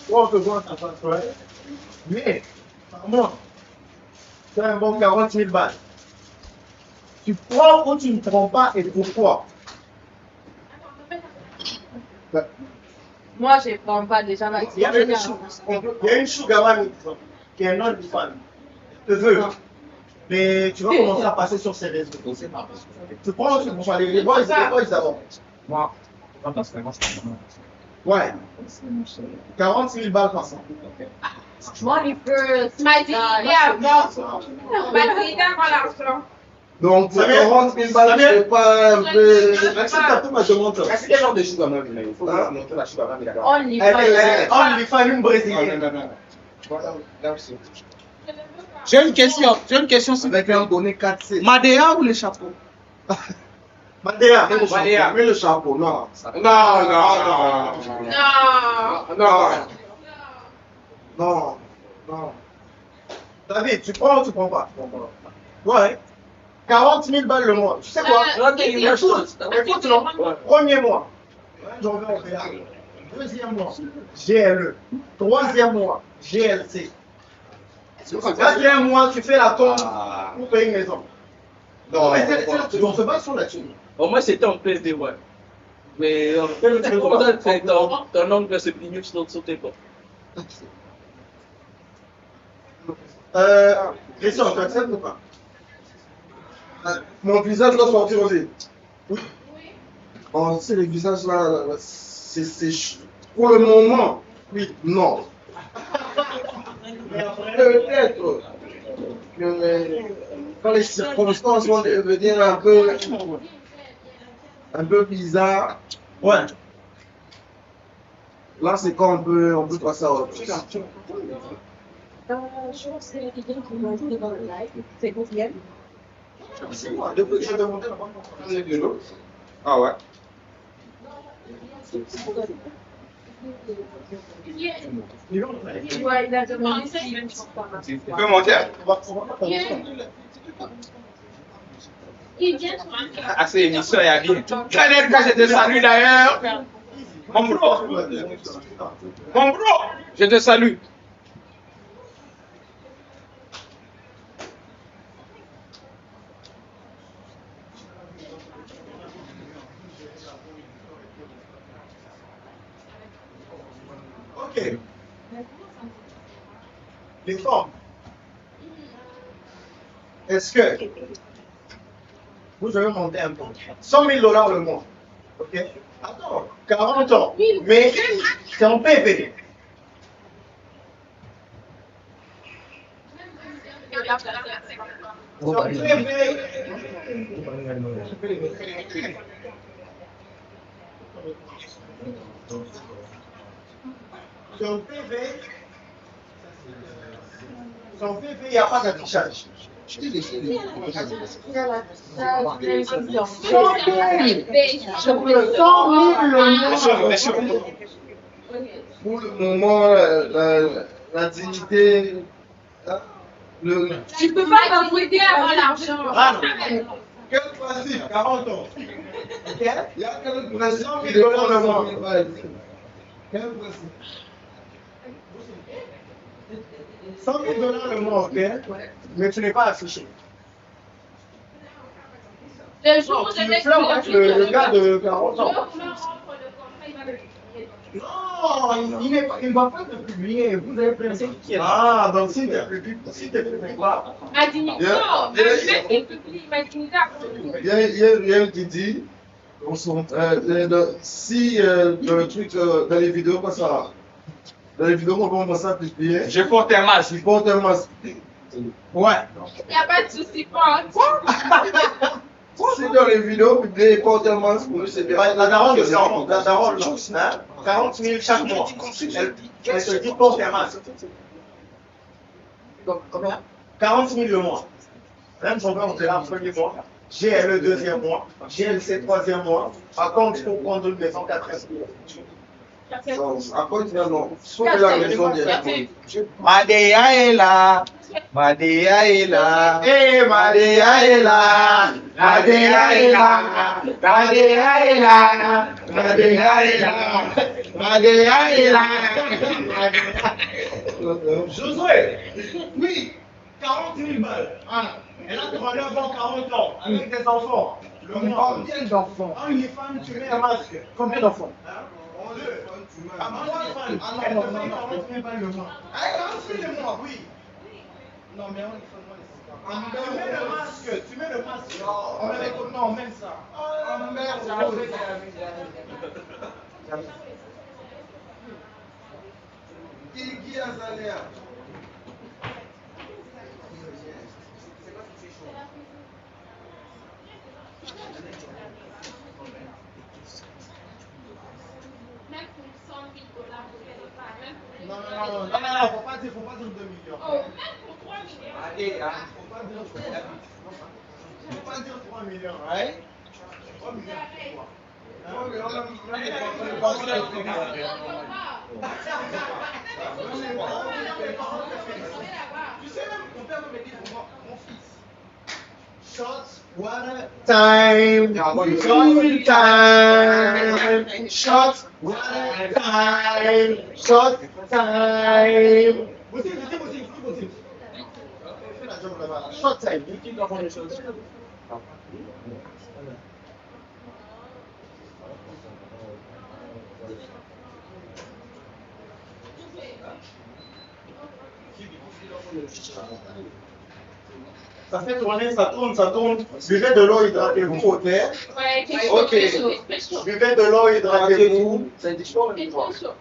Toi, on peut voir ta face, ouais. Mais, par mois, tu as un bon 40 000 balles. Tu prends ou tu ne prends pas et pourquoi? Moi, je ne prends pas déjà la Il y a une sugar mami qui est non femme. Je te veux. Mais tu vas commencer à passer sur ces réseaux. Tu prends ou tu prends pas les boys d'abord. Moi, parce que moi, Ouais. 40 000 balles par an. Moi, il peut. Donc, pour 40 000 balles, c'est pas un peu. Accepte un peu ma demande. c'est quel genre de sugar mami là? Il faut montrer la sugar mami là. On lui fait une brésilienne. J'ai une question. Avec un bonnet 4C. Madea ou le chapeau? Mandéa. Mais le chapeau, non. Non. David, tu prends ou tu prends pas? Ouais. 40 000 balles le mois. Tu sais quoi? Écoute, non. Premier mois, j'en vais au péage. Deuxième mois, GLE. Troisième mois, GLC. Quatrième mois, tu fais la tombe pour payer une maison. Non, On se base sur là-dessus. Au moins, c'était en PSD, ouais. Mais comment ça fait ton oncle se pligner sur tes pas? Christian, tu acceptes ou pas? Mon visage doit sortir aussi. Oui. Oh, tu sais, le visage là, c'est. Pour le moment, oui, non. Peut-être que quand les circonstances vont devenir un peu bizarres, Ouais. là c'est quand on peut passer à autre chose. Je pense que c'est quelqu'un qui m'a dit dans le live. C'est combien? C'est moi, depuis que j'ai demandé la banque. Ah ouais. Ouais, il a demandé si je ne prends pas. Tu peux monter? Il vient sur un À ces émissions, il y a bien. Chanel, quand je te salue d'ailleurs. Mon bro. Mon bro. Je te salue. Ok. Les formes. Est-ce que vous avez monté un peu 100 000 $ le mois? Ok. Attends, 40 ans. Mais c'est en PV. C'est en PV. C'est en PV. Son PV, il n'y a pas d'affichage. 100 000 le mois. Pour le moment, la dignité. Tu peux pas m'apprêter avant l'argent. Ah non. Quel principe? 40 ans. Ok? Il y a quel principe 100 000 $ le mois. Quel principe? 100 000 $ le mois, ok? Mais tu n'es pas affiché. Le jour où Tu je me fleurs avec le gars de 40 ans. Non, il ne va pas te publier. Vous avez pensé qui est là. Ah, donc si tu ne publies pas. Ma dignité, non, ma dignité publie, ma dignité. Il y a un qui dit si le truc dans les vidéos, pas ça. Dans les vidéos, on commence à publier. Je porte un masque. Il porte un masque. Ouais. Il n'y a pas de souci, pas. Si dans les vidéos, publier, il porte un masque, pour lui, c'est bien. La daronne de 40, la daronne, 40 000 chaque mois. Elle se dit porte un masque. Combien? 40 000 le mois. Même son père, on est là le premier mois. GL le deuxième mois. GLC troisième mois. Par contre, il faut prendre une maison 4 Après, non. Sauf la maison des Madea est là. Madea est là. Eh, Madea est là. Madea est là. Madea est là. Madea est là. Madea est là. Josué, oui, 40 000 balles. Elle a travaillé avant 40 ans, avec des enfants. Le mois. Combien d'enfants? Quand une femme, tu mets un masque. Combien d'enfants? Deux. Ah, moi, femme. Ah non, non, non, 40 000 balles le mois. Ah, 40 000 le mois, oui. Non, mais Tu mets le masque, tu mets le masque. non, même ça. Qui a salaire? Même pour 100 000 $, vous ne payez pas. Même pour les Non, faut pas dire 2 millions. Oh, même pour 3 millions. Faut pas dire 3 millions, right? 3 millions. Tu sais même mon père me dit pour moi, mon fils. Shots, water, time. Shot, time. Shots, water, time. Shot, time. Vous shot time. Ça fait tourner, ça tourne. Buvez de l'eau, hydratez-vous, ok? Ouais, Ok. chaud. Buvez de l'eau, hydratez-vous. Ça dit chaud, C'est trop chaud.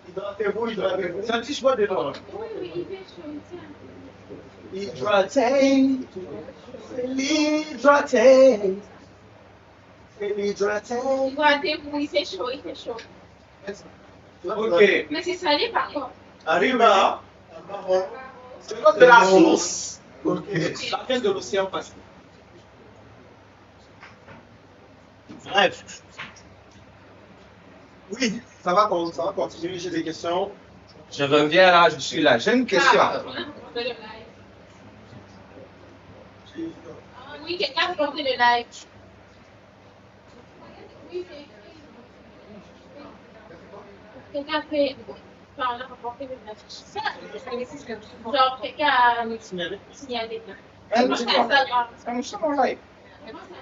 Hydratez-vous. Ça dit chaud de l'eau. Oui, il fait chaud, tiens. Hydratez. Hydratez. Hydratez. Hydratez-vous, il fait chaud, il fait chaud. Ok. Mais c'est salé par contre. Arrive là. C'est de la source. Ok. La caisse de l'océan Pacifique. Bref. Oui, ça va continuer. J'ai des questions. Je reviens là, je suis là. J'ai une question. Ah, on fait le live. Oui, Oui, quelqu'un a porté le like. Oui, quelqu'un a fait. Enfin, on a rapporté le like. Genre, quelqu'un a signalé. Moi, c'est Instagram. Nous sommes en live. Moi, c'est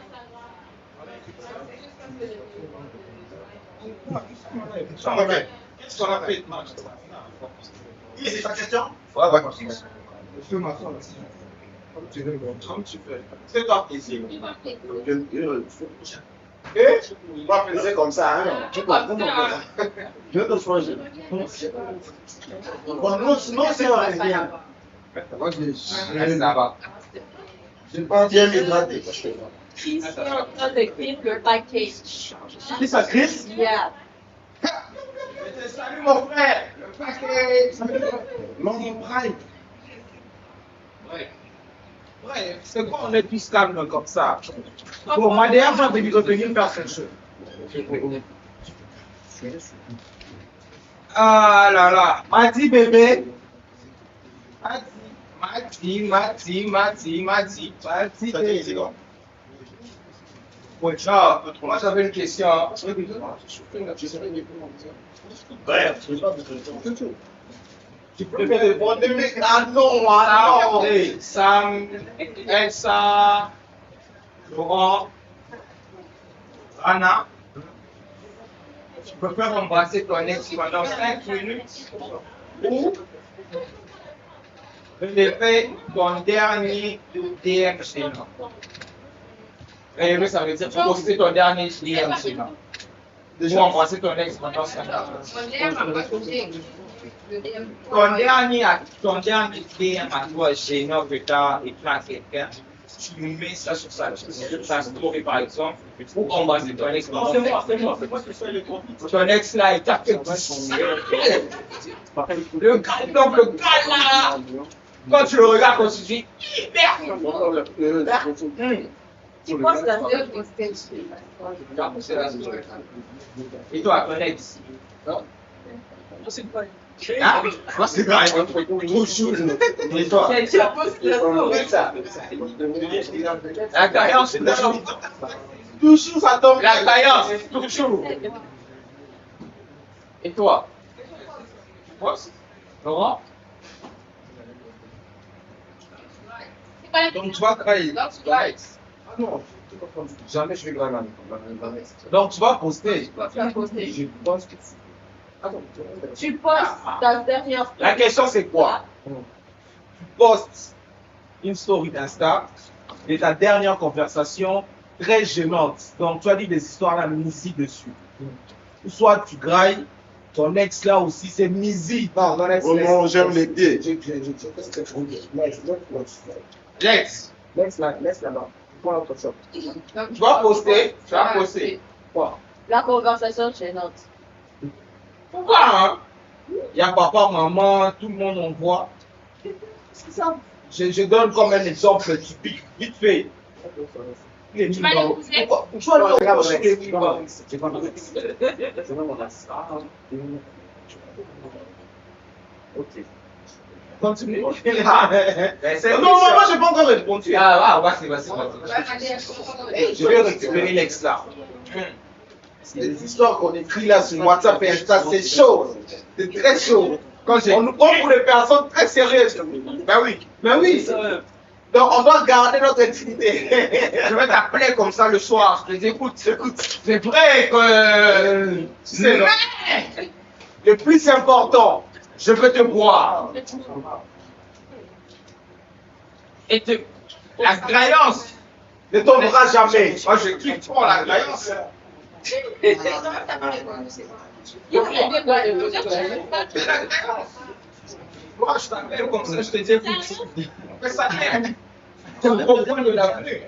Instagram. Ok. Qu'est-ce qu'on a fait? Oui, c'est ta question? Ouais, ouais. C'est toi qui sais. Il va faire. Et on va faire comme ça. Hein? Je vais te choisir. Bon, non, c'est rien. Ça va. J'ai pas bien hydraté. He's still on the clean your package. Qui ça, Chris? Yeah. Salut mon frère. Le paquet. Mon prime. Ouais, c'est quoi on est tous calmes comme ça? Bon, moi d'ailleurs, j'ai envie de venir faire quelque chose. Ah là là, Mati bébé. Mati bébé. Ouais, genre, moi j'avais une question. Tu préfères répondre des mecs? Ah non, ah non. Sam, Elsa, Laurent, Anna. Tu préfères embrasser ton ex pendant 5 minutes ou relever ton dernier DM chez nous? Relever, ça veut dire poster ton dernier DM chez nous. Ou embrasser ton ex pendant 5 minutes. Ton dernier DM à toi chez nous que tu as écrit à quelqu'un, tu mets ça sur sa story par exemple, ou embrasser ton ex pendant 5 minutes. Ton ex là, il t'a fait le gars, donc le gars là, quand tu le regardes, quand tu dis, Tu penses la seule et toi, ton ex? Ah, moi c'est pareil. Et toi? La gaillance, toujours ça tombe. La gaillance, toujours. Et toi? Laurent? Donc tu vas grailler. Ah non, jamais je vais grailler. Donc tu vas poster. Je pense que Tu postes ta dernière. la question c'est quoi? Tu postes une story d'Insta et ta dernière conversation très gênante. Donc tu as dit des histoires là misi dessus. Soit tu grailles, ton ex là aussi c'est misi. Oh non, j'aime les pieds. Lex, Laisse là-bas. Prends l'autre shop. tu vas poster, Quoi? La conversation gênante. Pourquoi hein? Il y a papa, maman, tout le monde en voit. C'est ça. Je donne comme un exemple typique, vite fait. Tu vas l'épouser. Tu vas le Ok. Continue. Non, Non, moi j'ai pas encore répondu. Vas-y. Je vais récupérer l'ex là. Les histoires qu'on écrit là sur WhatsApp et Insta, c'est chaud. C'est très chaud. On nous prend pour des personnes très sérieuses. Ben oui. Donc on doit garder notre intimité. Je vais t'appeler comme ça le soir. Je te dis, écoute. C'est vrai que. C'est Mais le plus important, je veux te voir. Et la croyance Ne tombera jamais. Moi, je kiffe trop la croyance. Moi, je t'appelle comme ça, je te dis, écoute. Mais ça t'aide. Tu me comprends de la pluie.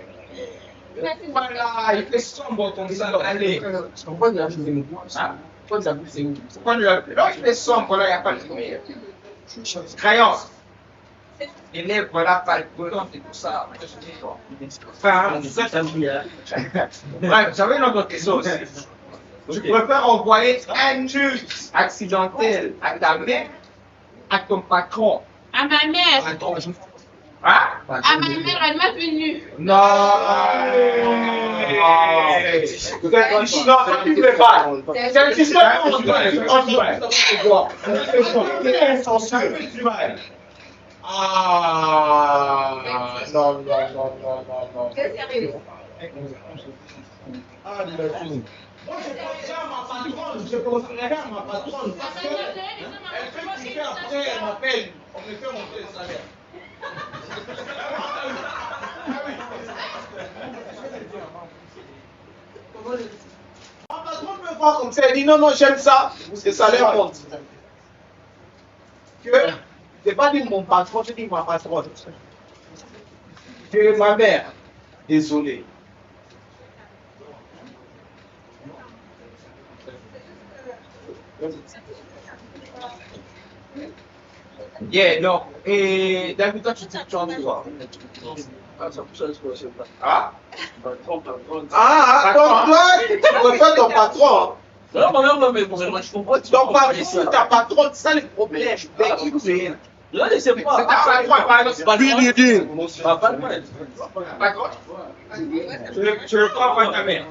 Voilà, il fait sombre comme ça. Allez. Pourquoi de la pluie, c'est où? Pourquoi de la pluie, c'est où? Pourquoi de la pluie? Là, il fait sombre, là, il n'y a pas de lumière. Les lèvres là, palpitantes et tout ça. Enfin, ça, t'as vu, hein. Bref, j'avais une autre question aussi. Tu préfères envoyer un nude accidentel à ta mère, à ton patron, À ma mère. Ah? Ah, ma mère, elle m'a venue. Non. Non, tu ne pas. C'est un système qu'on doit. Ah, non, non, non, non, non, non. C'est sérieux. Ah, il a fini. Moi, je penserais à ma patronne, je penserais à ma patronne parce qu'elle fait cliquer après, elle m'appelle, on me fait monter le salaire. Ma patronne me voit comme ça, elle dit non, non, j'aime ça, le salaire monte. Que, je n'ai pas dit mon patron, je dis ma patronne. Que ma mère, désolé. Yeah, non. Et David, toi, tu dis tu en es quoi? Ah? Ah, donc toi, tu préfères ton patron. Non, mais moi, je comprends. Ton patron, ta patronne, c'est ça le problème. Là, c'est pas. C'est ta patronne. Billy Dean. Pas de mal. D'accord? Tu le prends pas ta mère.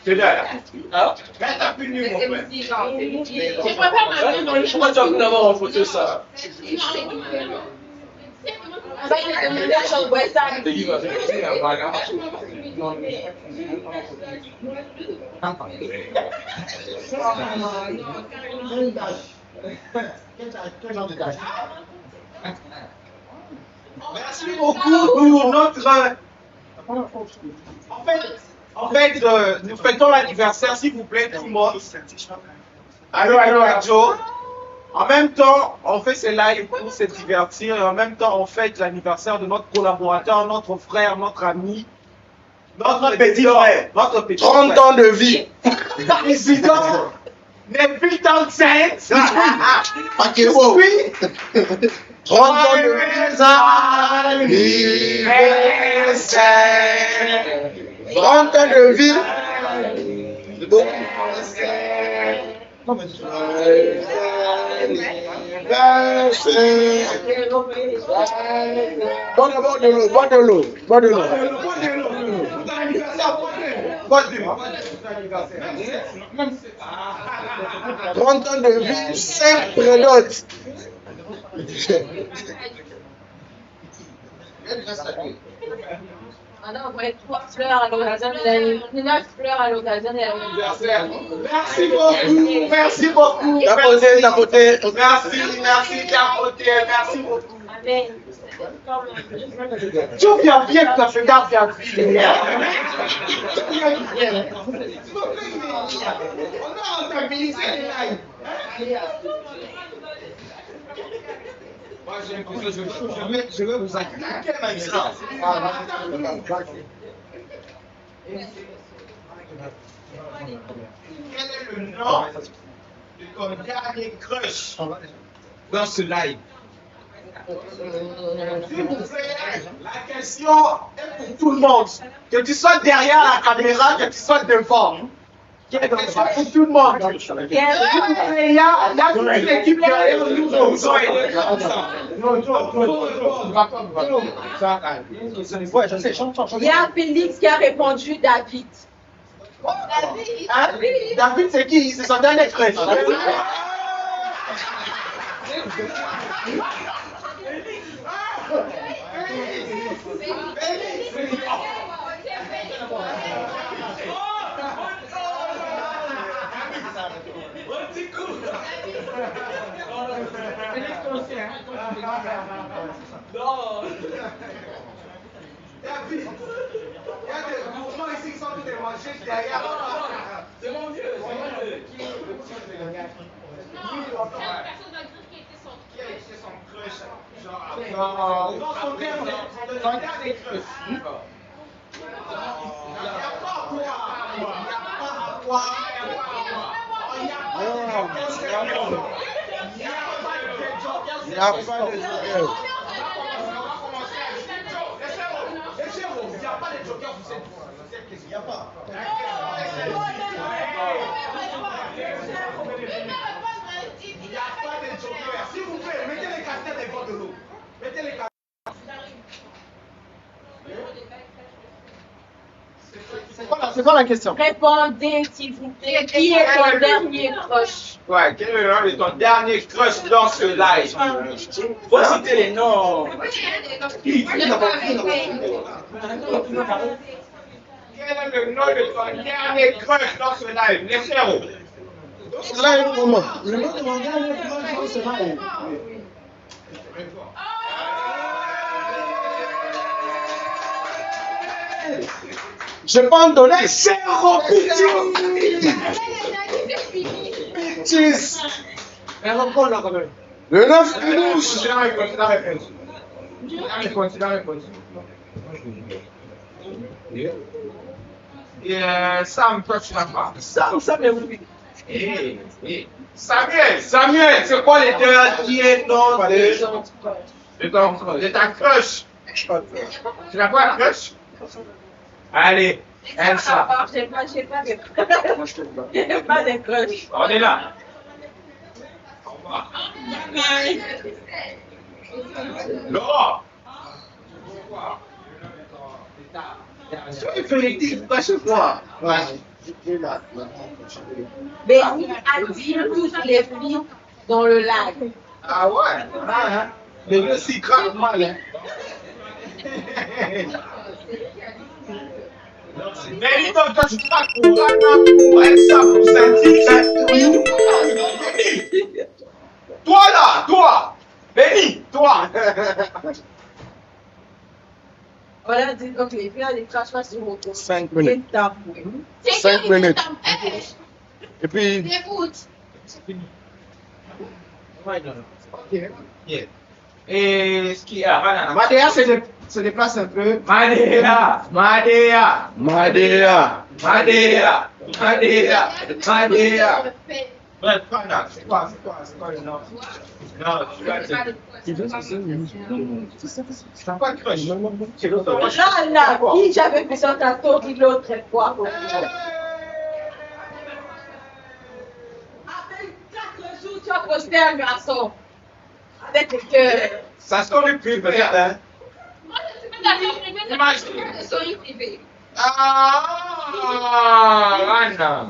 C'est là. Ah? Mets ta punue, mon frère. Je préfère ma mère. Non, je crois que tu as pu d'avoir en photo ça. Ça, il est demandé à Jean Westan. Merci beaucoup pour notre. En fait, nous fêtons l'anniversaire, s'il vous plaît, tout le monde. Allô, Joe. En même temps, on fait ces lives pour se divertir et en même temps, on fête l'anniversaire de notre collaborateur, notre frère, notre ami, notre petit frère, notre petit 30 ans de vie. président Neville Townsend. Paquebo. Oui. 30 ans de vie. 30 ans de vie. Bois de l'eau. 30 ans de vie, 5 prénotes. On a envoyé 3 fleurs à l'occasion de l'anniversaire. 9 fleurs à l'occasion de l'anniversaire. Merci beaucoup, merci beaucoup. Tapoter. Merci, merci beaucoup. Amen. Tout vient bien, ça fait garde bien. On a rentabilisé les lives. Moi, je vais vous attaquer maintenant. Quel est le nom de ton dernier crush dans ce live? S'il vous plaît, la question est pour tout le monde. Que tu sois derrière la caméra, que tu sois devant. La question est pour tout le monde. Il y a toute l'équipe derrière nous. Il y a Félix qui a répondu David. David, c'est qui? C'est son dernier crush. David, il y a des mouvements ici qui sont tous dérangés derrière. C'est mon Dieu, c'est mon Dieu. Qui a été son crush? Genre, non, son dernier crush. Il n'y a pas à boire. Il n'y a pas à boire. Il n'y a pas de joker. Il n'y a pas de joker pour cette question. Il n'y a pas. Il n'y a pas de joker. S'il vous plaît, mettez les casquettes devant de l'eau. Mettez les casquettes. C'est quoi la question? Répondez, s'il vous plaît. Qui est ton dernier crush? Ouais, quel est le nom de ton dernier crush dans ce live? Faut citer les noms. Quel est le nom de ton dernier crush dans ce live? Les frérots. Là, il est pour moi. Le nom de mon dernier crush, c'est là. Je peux en donner 0 Bitches. Le 9 12. Sam, toi tu n'as pas. Ça mais oui. Samuel, c'est quoi les derniers noms de ta crush? Tu n'as pas un crush? Allez, Elsa. J'ai pas de crush. J'ai pas de crush. On est là. Au revoir. Laurent. Il fait les titres à chaque fois. Béni a dit toutes les filles dans le lac. Ah ouais? Mais le si grave mal, hein. Mais dis donc, toi tu te bats pour Anna, pour Elsa, pour Saint-Yves. Toi là, toi. Béni, toi. Voilà, donc les filles ont des crachats sur mon compte. 5 minutes. 5 minutes. Et puis, Écoute. Et ce qu'il y a, Madea se déplace un peu. Madea. Bref, Anna, c'est quoi le nom? Non, je vais te t'as pas de crush. Là, qui j'avais besoin d'un tour de l'autre fois. Avec 4 jours, tu as posté un garçon. Avec le cœur. Ça story privée, hein? Moi, je suis pas d'accord avec les story privée. Ah, Anna.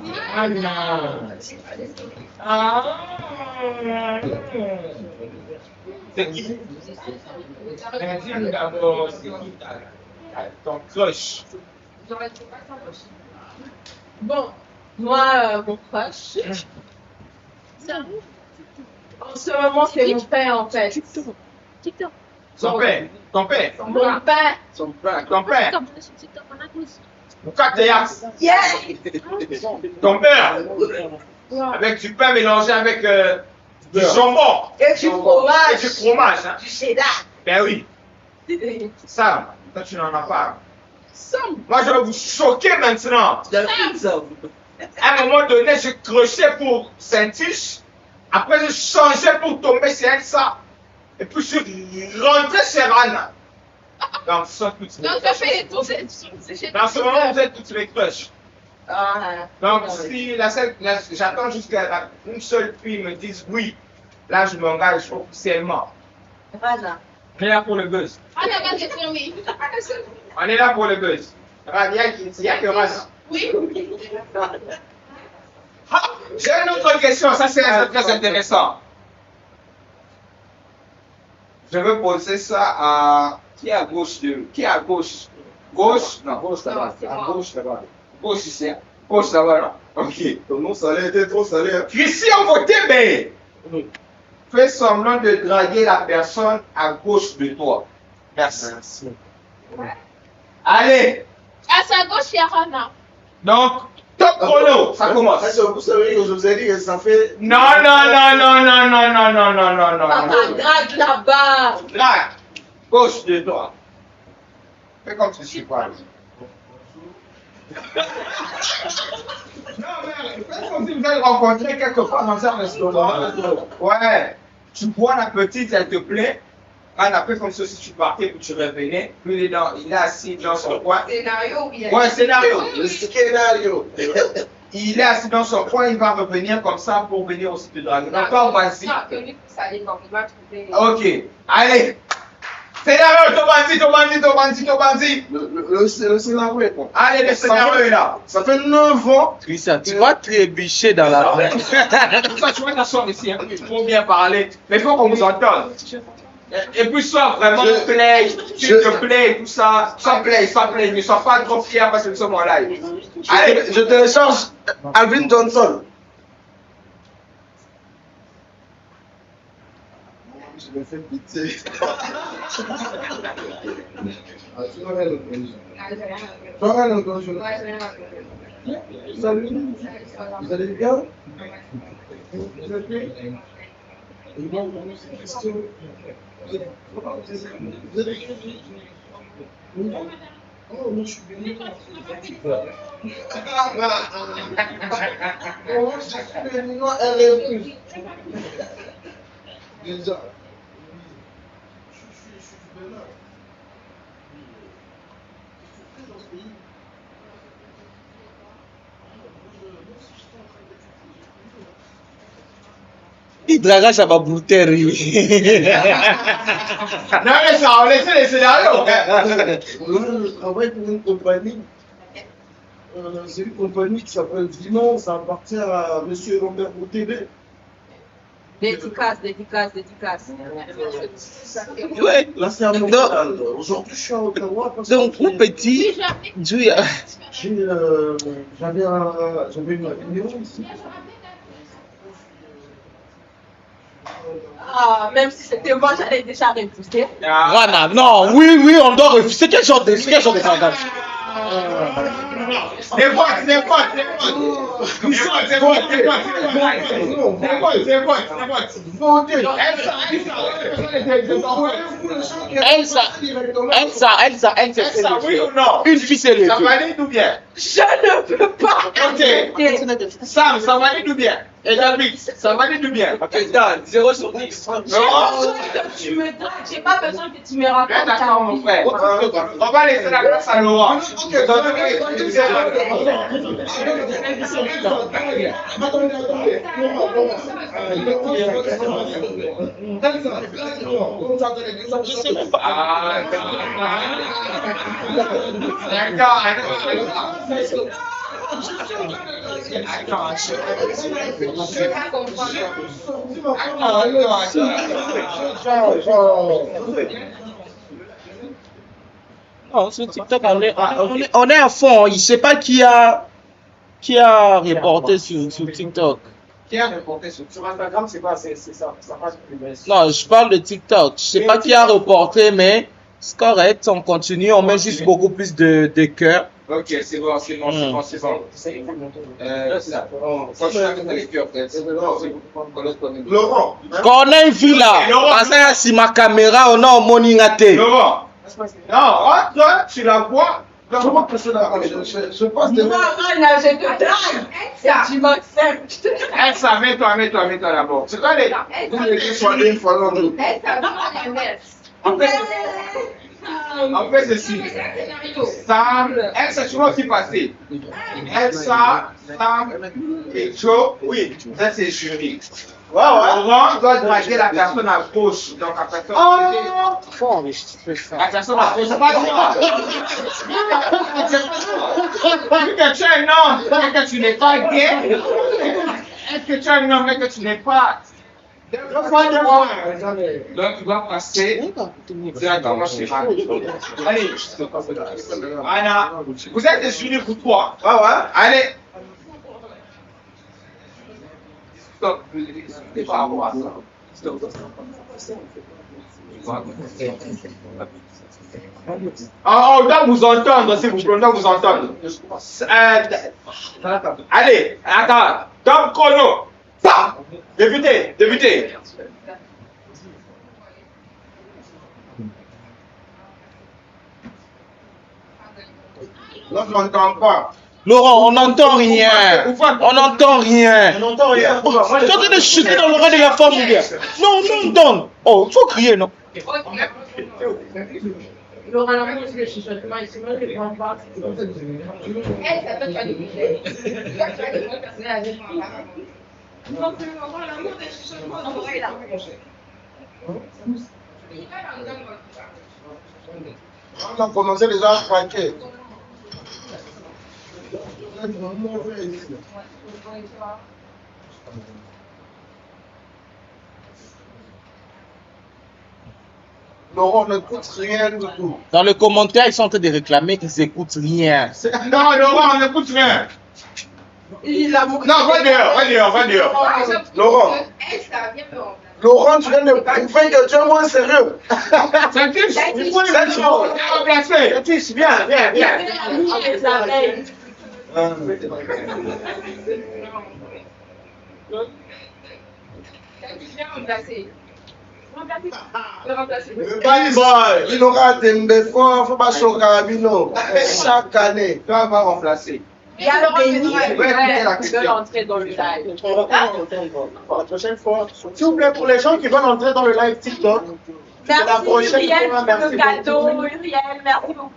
C'est qui? Dis-nous d'abord, c'est qui ton crush? Bon, moi, mon crush. En ce moment, c'est mon père, en fait. Ton père. Mon père. Ton père. Mon catéax. Yeah! Ton père. Avec du pain mélangé avec du jambon. Et du fromage. Et du fromage. Hein. Du cheddar. Ben oui. Ça, toi tu n'en as pas. Moi je vais vous choquer maintenant. À un moment donné, je crochais pour Saint-Tiche. Après, je changeais pour tomber chez Elsa. Et puis, je rentrais chez Anna. Donc, ça, toutes les Donc, ça fait les tours, c'est dans ce moment, vous êtes toutes les crushs. Ah, Donc, si j'attends jusqu'à une seule fille me dise oui, là, je m'engage officiellement. voilà. On est là pour le buzz. Ah, la base est fermée. On est là pour le buzz. Il y a que Rana. Oui. Ah, j'ai une autre question, ça c'est très intéressant. Je veux poser ça à qui est à gauche de qui est à gauche? Gauche? Non, gauche là-bas. À gauche là-bas. Gauche ici. Gauche là-bas. Là. Ok. ton nom salé était trop salé. Hein. Christian Votébé, fais semblant de draguer la personne à gauche de toi. Merci. Allez, À sa gauche, il y a Rana. donc, top chrono, ça commence. Vous savez que je vous ai dit que ça fait. Non, non, non, non, non, non, non, non, non, non, non. Papa, drague là-bas. Drague, gauche de toi. Fais comme si je suis pas. Non, mais fais comme si vous allez rencontrer quelque part dans un restaurant. Ouais, tu bois la petite, elle te plaît. Anna fait comme ça si tu partais ou tu revenais. Lui, il est assis dans son coin. Scénario ou bien? Ouais, scénario. Le scénario. Il est assis dans son coin, il va revenir comme ça pour venir aussi te draguer. Donc, toi, vas-y. Non, que lui, ça allait dans le match. Ok, allez. Scénario, ton bandit. Le scénario est bon. Allez, le scénario est là. Ça fait 9 ans. Christian, tu vas trébucher dans la rue. Comme ça, tu vois t'asseoir ici, hein. Il faut bien parler. Mais il faut qu'on vous entende. Et puis, sois vraiment play, s'il te plaît, tout ça. Sois play. Ne sois pas trop fier parce que nous sommes en live. Allez, Je télécharge Alvin Johnson. Je me fais pitié. Tu n'as rien entendu. Tu n'as rien entendu. Salut. Vous allez bien? Vous êtes bien? Vous êtes oh, moi je suis venu. Oh, je suis venu, elle est venue. Déjà. Il draga ça va bouter. non, mais ça, on laisse les scénarios. Je travaille pour une compagnie. C'est une compagnie qui s'appelle Dinon, ça appartient à M. Robert Boutébé. Dédicace. Ouais. Là, c'est un mondial. Aujourd'hui, je suis à Ottawa. Donc, mon petit, j'avais une vidéo ici. Ah, même si c'était moi, j'allais déjà refuser. Voilà, non, oui, on doit refuser. Quel genre de langage? C'est bon. Elsa, oui ou non? Une fille, c'est Ça valide ou bien? Je ne peux pas. Ok. Sam, ça valide ou bien? Et David, ça valide ou bien? Ok, Dan, 0 sur 10. Tu me dragues, j'ai pas besoin que tu me racontes. D'accord, mon frère. On va laisser la place à Laurent. Non, sur TikTok, on est à fond. Je ne sais pas qui a reporté sur TikTok. Qui a reporté sur Instagram, c'est quoi? C'est ça. Ça passe plus belle. Non, je parle de TikTok. Je ne sais pas qui a reporté, mais c'est correct. On continue. On met juste beaucoup plus de cœur. Ok, c'est bon. Laurent. Quand on a une fille là, parce que si ma caméra, on a un morning à thé. Laurent. Non, toi, tu la vois. Comment que je passe de Moi, là, je te drague. Et tu m'acceptes. Elsa, mets-toi d'abord. C'est quoi les soigner une fois dans l'autre. En fait, ceci. Sam, Elsa, tu vois ce qui passé. Elsa, Sam et Joe, oui, ça c'est jury. Laurent doit draguer la personne à gauche. Donc la personne. La personne à gauche. Pas toi. Vu que tu es un homme, et que tu n'es pas gay. Est-ce que tu es un homme et que tu n'es pas. Donc tu dois passer directement chez Anna. Allez, Anna, vous êtes des unis pour toi. Allez. Stop. C'est pas à voir ça. Stop. On doit vous entendre, s'il vous plaît, on doit vous entendre. Allez, attends. Top chrono. Débutez. Là, je n'entends pas. Laurent, on n'entend rien. On n'entend rien. Tu es en train de chuter dans l'oreille de la femme ou bien? Non, on entend. Oh, il faut crier, non? Laurent, la moi, je suis chuchotement ici, moi, je ne comprends pas. Elle, ça peut être du budget. Non, c'est l'amour des chuchotements. On a commencé déjà à craquer. Laurent n'écoute rien du tout. Dans les commentaires, ils sont en train de réclamer qu'ils n'écoutent rien. Non, Laurent, on n'écoute rien. Non, va dehors. Laurent. Laurent, tu viens de prouver que tu es moins sérieux. Saint-Tiche, il faut le remplacer. Saint-Tiche, viens. Les abeilles. Il aura des mbefons, il ne faut pas choquer Carabino. Chaque année. Tu vas remplacer. Il y a des nids qui veulent entrer dans le live. La prochaine fois, s'il vous plaît, pour les gens qui veulent entrer dans le live TikTok, Merci la prochaine Uriel fois, pour merci le cadeau. Uriel, merci beaucoup.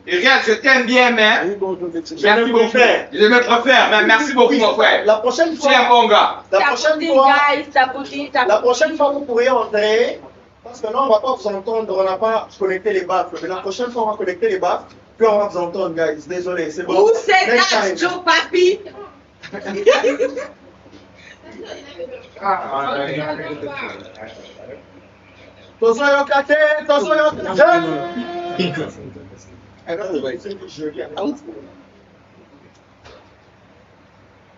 Uriel, je t'aime bien, mais merci beaucoup. Je me préfère, mais merci beaucoup, mon frère. La prochaine Tu es un fois, bon gars. la prochaine fois, vous pourriez entrer, parce que là, on ne va pas vous entendre, on n'a pas connecté les baffles. Mais la prochaine fois, on va connecter les baffles, puis on va vous entendre, guys. Désolé, c'est bon. Où c'est ta Joe Papi? Attention, Yokate.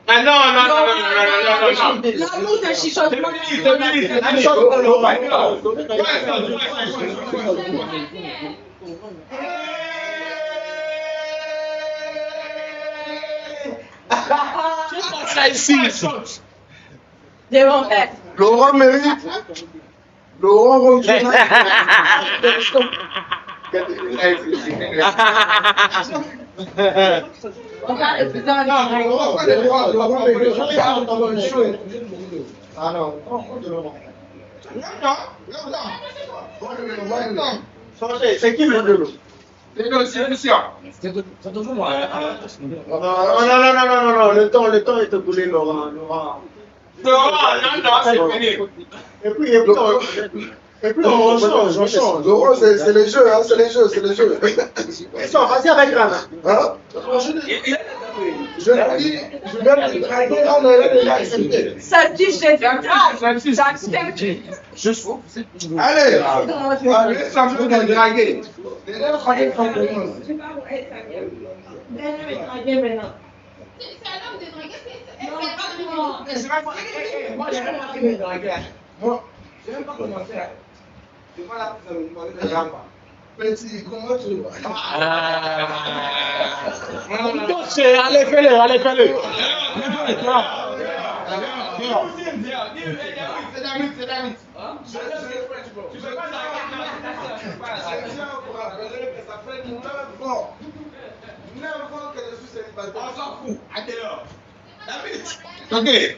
Ah non. L'amour de chichote. Ça ici. Laurent mérite. Laurent retourne. Ah non. Changez, c'est qui le de l'eau? C'est toujours moi. Non, le temps est écoulé, Laurent. Non, c'est fini. Et puis on change. Laurent, c'est les jeux, hein, c'est les jeux. Vas-y avec la main. Hein? Je viens de draguer, on a accepté. Ça dit, j'ai j'accepte. Allez, Ça me fait draguer. Petit, comment tu vois? Allez, fais-le. Ok.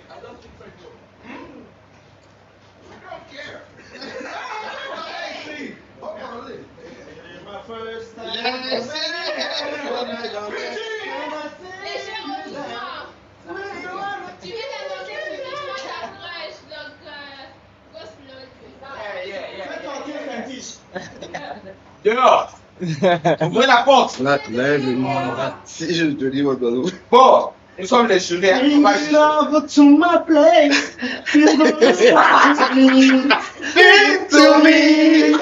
Dehors. Ouvrez la porte. Si je te dis, Bon, nous sommes les jurés. Love to my place. to me.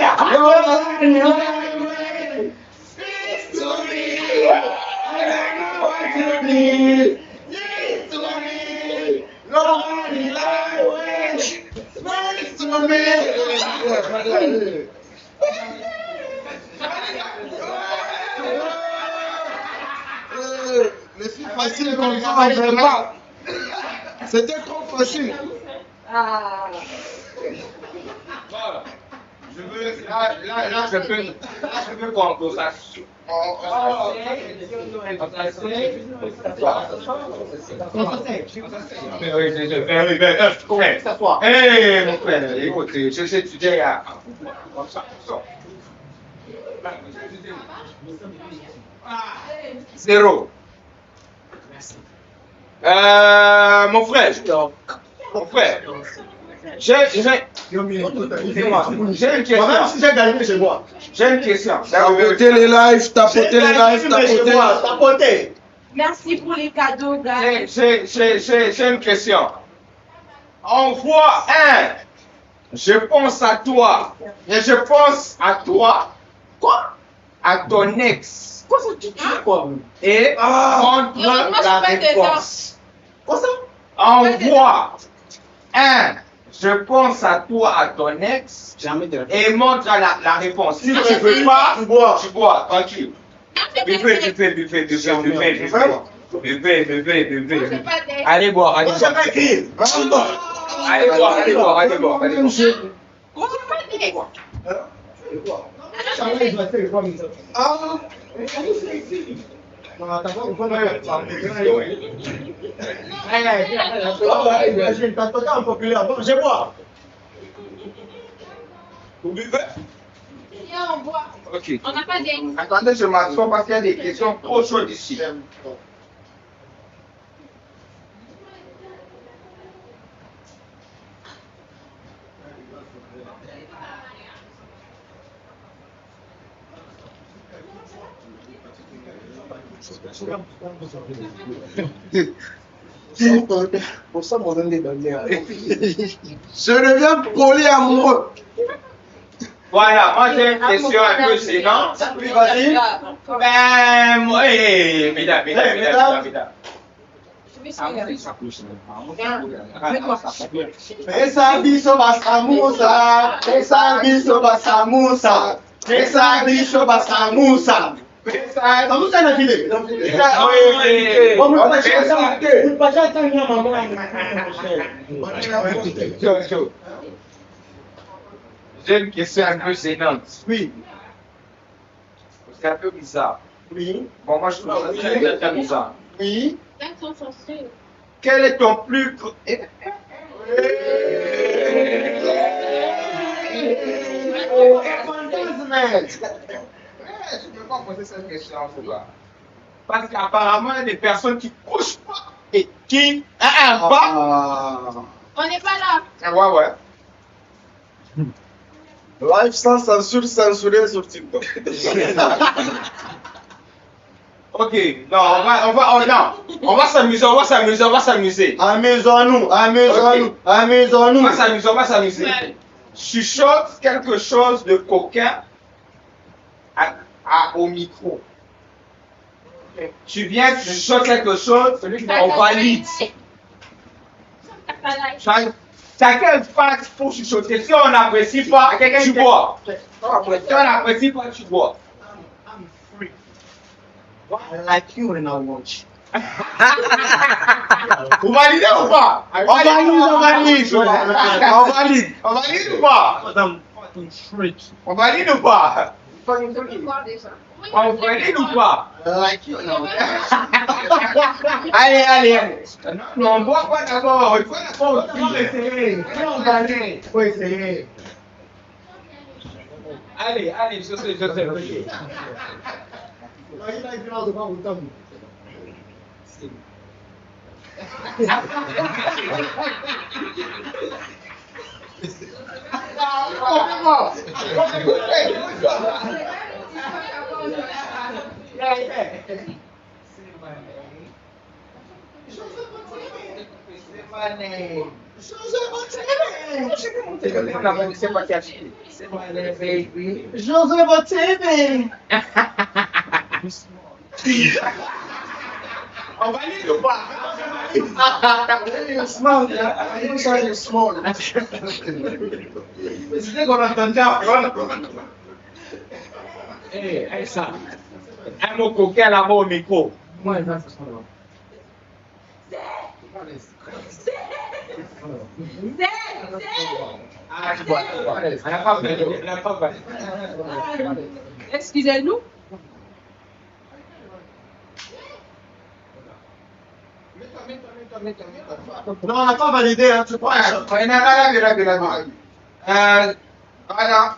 Les filles faciles comme ça, on ne veut pas. C'était trop facile. Je veux, là, je veux qu'on sache. Eh, mon frère, écoutez, je sais étudier à. Zéro. Mon frère, J'ai une question. Moi-même, si j'ai gagné, je bois. J'ai une question. Tapotez les lives, tapotez les lives, tapotez. Tapotez. Merci pour les cadeaux, gars. J'ai une question. Envoie un. Je pense à toi. Et je pense à toi. Quoi? À ton ex. Quoi ça, tu dis quoi? Et montre moi, je la suis pas réponse. Quoi ça? Envoie un. Je pense à toi, à ton ex. Jamais de Et montre la réponse. Si tu ne veux pas, Tu bois. tu bois. Tranquille. Buvez. Allez boire, allez Moi, boire. j'avais écrit. Allez boire. Je bois. Vous buvez? Viens, on boit. Ok. On n'a pas d'aide. Attendez, je m'assois parce qu'il y a des questions trop chaudes ici. Pour ça, mon nom est donné. Je deviens polyamoureux. Voilà, moi j'ai une question un peu gênante. Oui, vas-y. Mesdames. Esa bicho basamusa. Esa bicho basamusa. Esa bicho basamusa. Samusa na kile. J'ai une question un peu gênante. Oui. C'est un peu bizarre. Oui. Bon, moi je trouve que c'est très bizarre. Oui. Là, ils sont censés. Quel est ton plus gros... Je ne peux pas poser cette question, parce qu'apparemment, il y a des personnes qui ne couchent pas et qui pas. On n'est pas là. Ouais. Live sans censure, censuré sur TikTok. Ok, non, on va s'amuser. Amusons-nous. On va s'amuser. Chuchote quelque chose de coquin au micro. Tu viens, tu chuchotes quelque chose, on valide. Chacun passe pour chuchoter. Si on n'apprécie pas, tu bois. Si on n'apprécie pas, tu bois. I like you and I want you. Vous validez ou pas? On valide ou pas? On valide ou pas? On valide ou pas? Like you and I want you. Allez. Non, on boit pas d'abord. Il faut d'abord essayer. Il faut essayer. Allez, je sais. José Botini. On valide ou pas? C'était qu'on entendait. Ça. Un mot coquin là-bas au micro. Excusez-nous. Non, on n'a pas validé, hein, tu prends un shot. Voilà.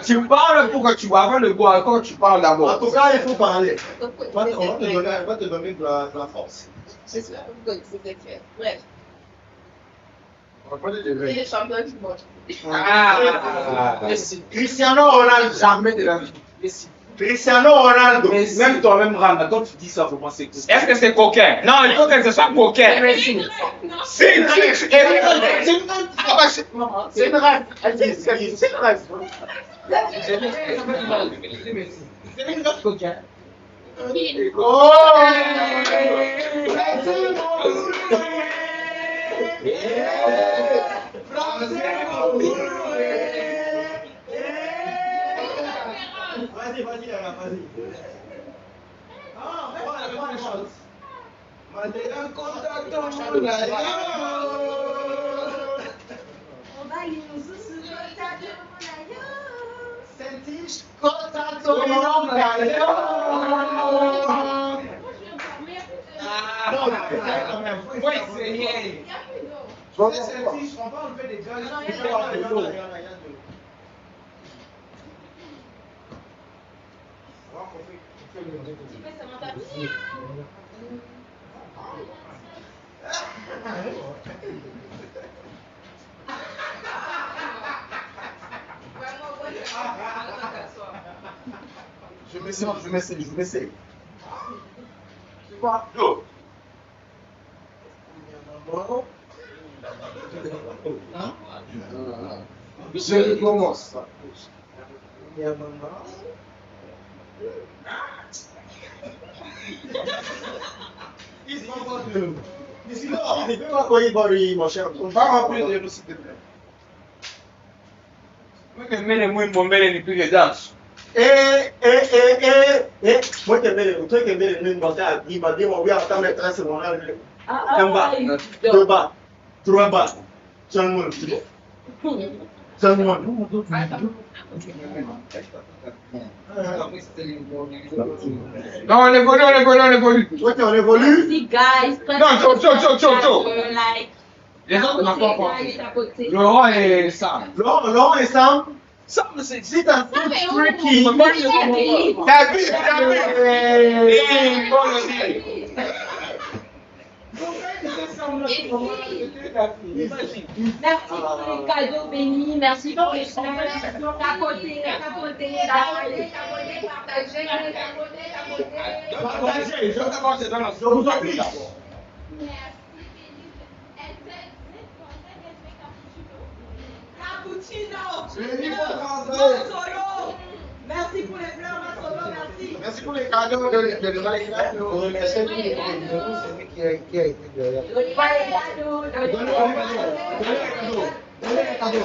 Tu parles pour que tu bois avant de boire, quand tu parles En d'abord. tout cas, il faut parler. On va te donner de la force. C'est ça. Bref. Il est champion du monde. Cristiano Ronaldo. Jamais de la vie. Cristiano Ronaldo. Même toi-même, Randa, quand tu dis ça, faut penser que Est-ce que c'est coquin? Non, il faut que ce soit coquin. C'est une rêve. C'est une rêve. Vas-y, vas-y, vas-y. Ah, prends les choses. Je m'essaie. Tu vois? Je commence. Ici, là, il ne peut pas croire, mon cher. On va remplir les s'il te plaît. Moi, je mets les moins bombés et puis les danses. Moi, tu mets les batailles. Il m'a dit, on va attendre maîtresse. Un bas, deux bas, trois bas. Tout le monde. Tout le monde. Non, on évolue. Ok, on évolue. Merci, guys. Non, chaud. Like. Les autres n'ont pas encore. Il est à côté. Laurent et Sam. Laurent et Sam. Ça, mais c'est C'est un truc tricky. T'as vu? Merci pour les cadeaux bénis, merci pour les fleurs, capoter, partager, Partagez, je vous en prie. Merci pour les fleurs, Masolo, merci. Merci pour les cadeaux. On remercie celui qui a été derrière. Donnez pas les cadeaux, donnez pas les cadeaux.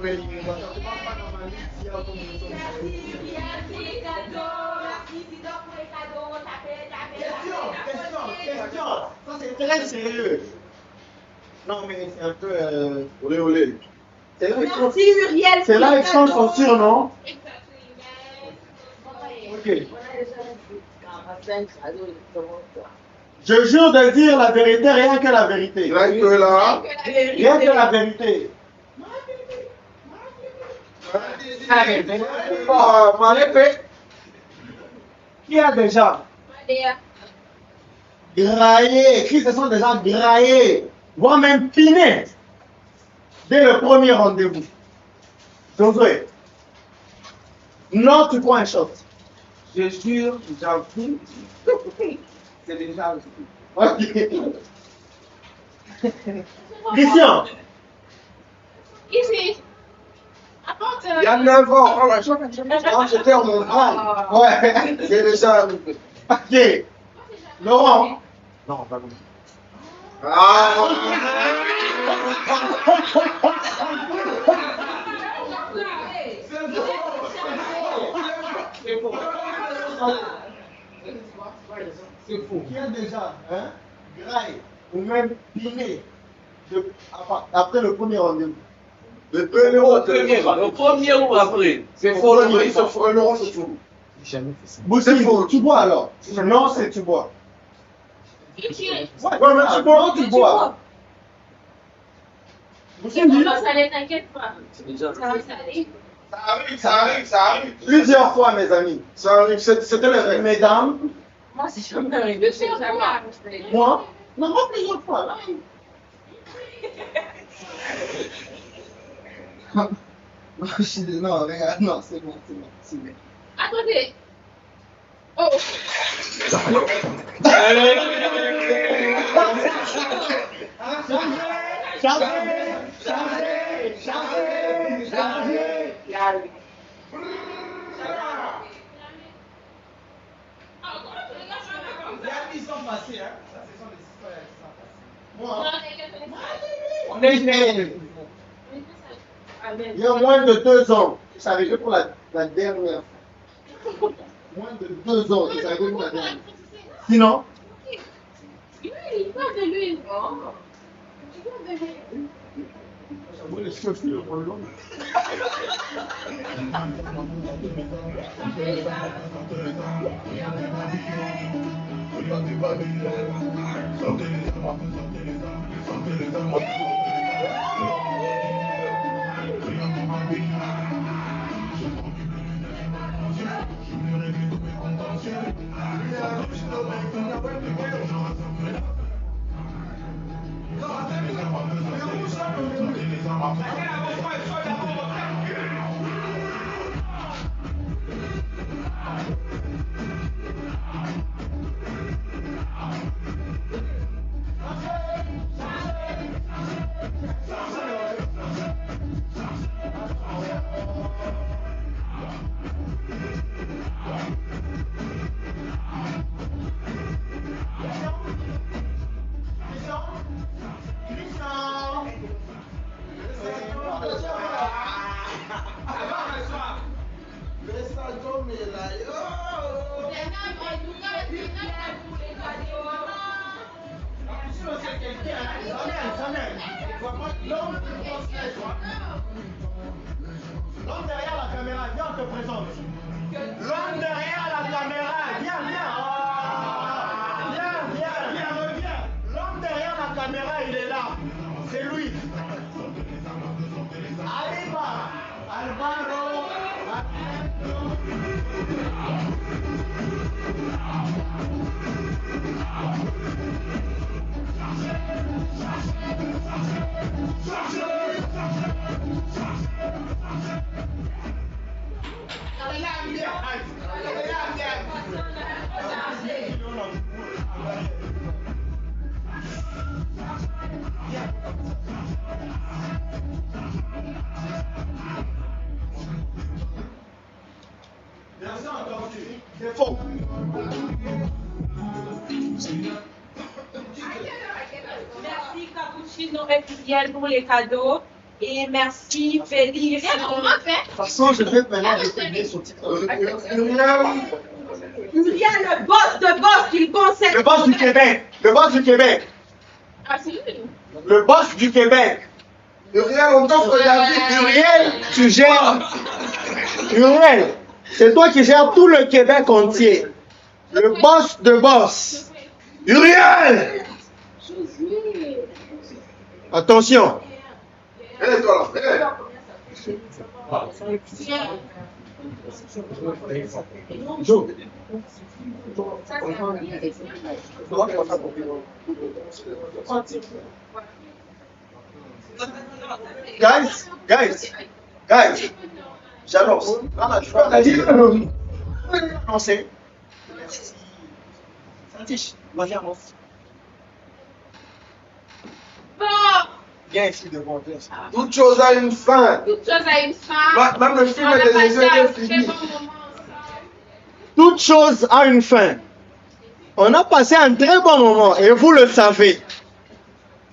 Question. Ça, c'est très sérieux. Non, mais c'est un peu. Olé. C'est là Merci Uriel. c'est là que sont son surnom. Ok. Je jure de dire la vérité, rien que la vérité. Rien que là. Rien que la vérité. Qui a déjà graillé, qui se sont déjà graillés, voire même pinés dès le premier rendez-vous? Josué. Non, tu prends un shot. Je jure, j'avoue. C'est déjà. Ok. Christian. Ici. Apporte. Il y a 9 ans. Oh, j'étais en mon prime. Ouais, c'est déjà. Ok. Laurent. Non, pas bon. Ah. C'est fou. Qui a déjà graille ou même piné après le premier rendez-vous? Le premier Au premier ou après? C'est faux. Le Laurent, c'est faux. J'ai jamais fait ça. C'est faux. Tu bois alors? Non, c'est tu bois. Tu tires. Ouais, mais tu bois ou tu bois? C'est bon, ça allait, t'inquiète pas. Ça allait. Ça arrive. Plusieurs fois, mes amis. Ça arrive. C'était les règles. Mesdames, Moi, c'est jamais arrivé, c'est jamais arrivé. moi, non, plusieurs fois. Là. Non, regarde, non, c'est bon. Attendez. Oh. On est né. Il y a moins de 2 ans. C'est arrivé pour la dernière fois. Moins de 2 ans. C'est arrivé pour la dernière fois. Sinon, Il parle de l'huile. les cheveux, c'est le long. L'homme derrière la caméra, viens, on te présente. L'homme derrière la caméra, viens. Viens, reviens. L'homme derrière la caméra, il est là. C'est lui. Arriba, Alvaro. C'est faux. Merci Cappuccino et Fidèle pour les cadeaux. Et merci Félix. On m'a fait. De toute façon, je vais maintenant retourner sur TikTok. Julien, le boss de boss, il conseille. Le boss du Québec. Le boss du Québec. Ah, c'est lui. Le boss du Québec. Uriel, on t'offre David. Uriel, tu gères. Uriel, c'est toi qui gères tout le Québec entier. Le boss de boss. Uriel! Attention. Hé, toi là, Guys, j'annonce. Annoncer. Vas-y, annonce. Bon. Viens ici devant, viens. toute chose a une fin. Toute chose a une fin. Même le film On a est passé déjà un fini. très bon moment ensemble. Toute chose a une fin. On a passé un très bon moment et vous le savez.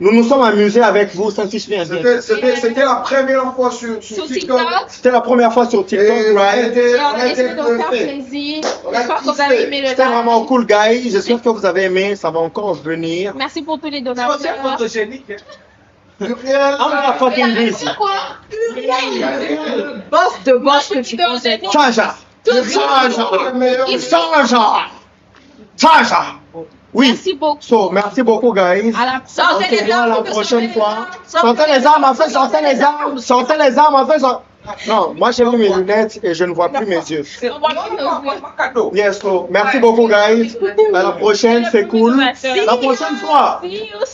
Nous nous sommes amusés avec vous, ça fiche bien. C'était la première fois sur TikTok. C'était la première fois sur TikTok, Et right? on a été de faire bluffés. plaisir. On a J'espère que vous kiffé. avez aimé le C'était live. vraiment cool, guys. J'espère que vous avez aimé. Ça va encore venir. Merci pour tous les C'est donateurs. photogénique. I'm not fucking busy. Boss de boss que tu connais. Sacha. Sacha. Oui. Merci beaucoup. So, merci beaucoup, guys. Sortez les À la armes. prochaine fois. Sortez les armes, en fait, sortez les armes. Sortez les armes, en fait. Non, moi j'ai mis mes lunettes et je ne vois plus mes yeux. Yes, so, merci beaucoup, guys. À la prochaine, c'est cool. La prochaine fois,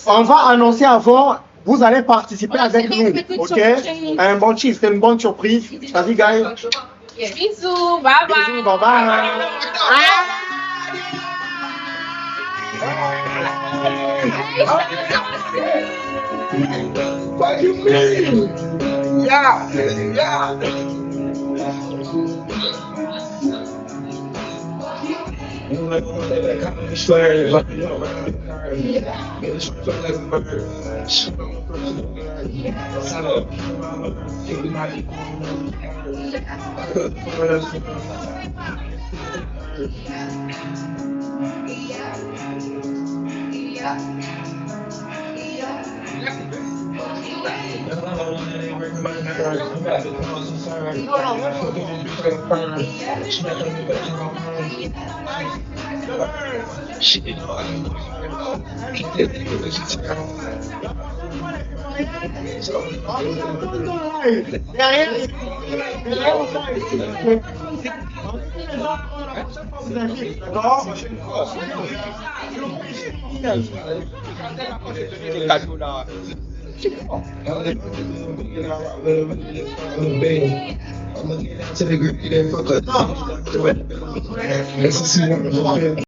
on va annoncer avant. Vous allez participer avec nous, ok? Un bon chiffre, c'est une bonne surprise. Vas-y, guys. Bisous, bye bye. Bisous, bye bye. What do you mean? Yeah, yeah. I'm looking to the group, you didn't fuck up.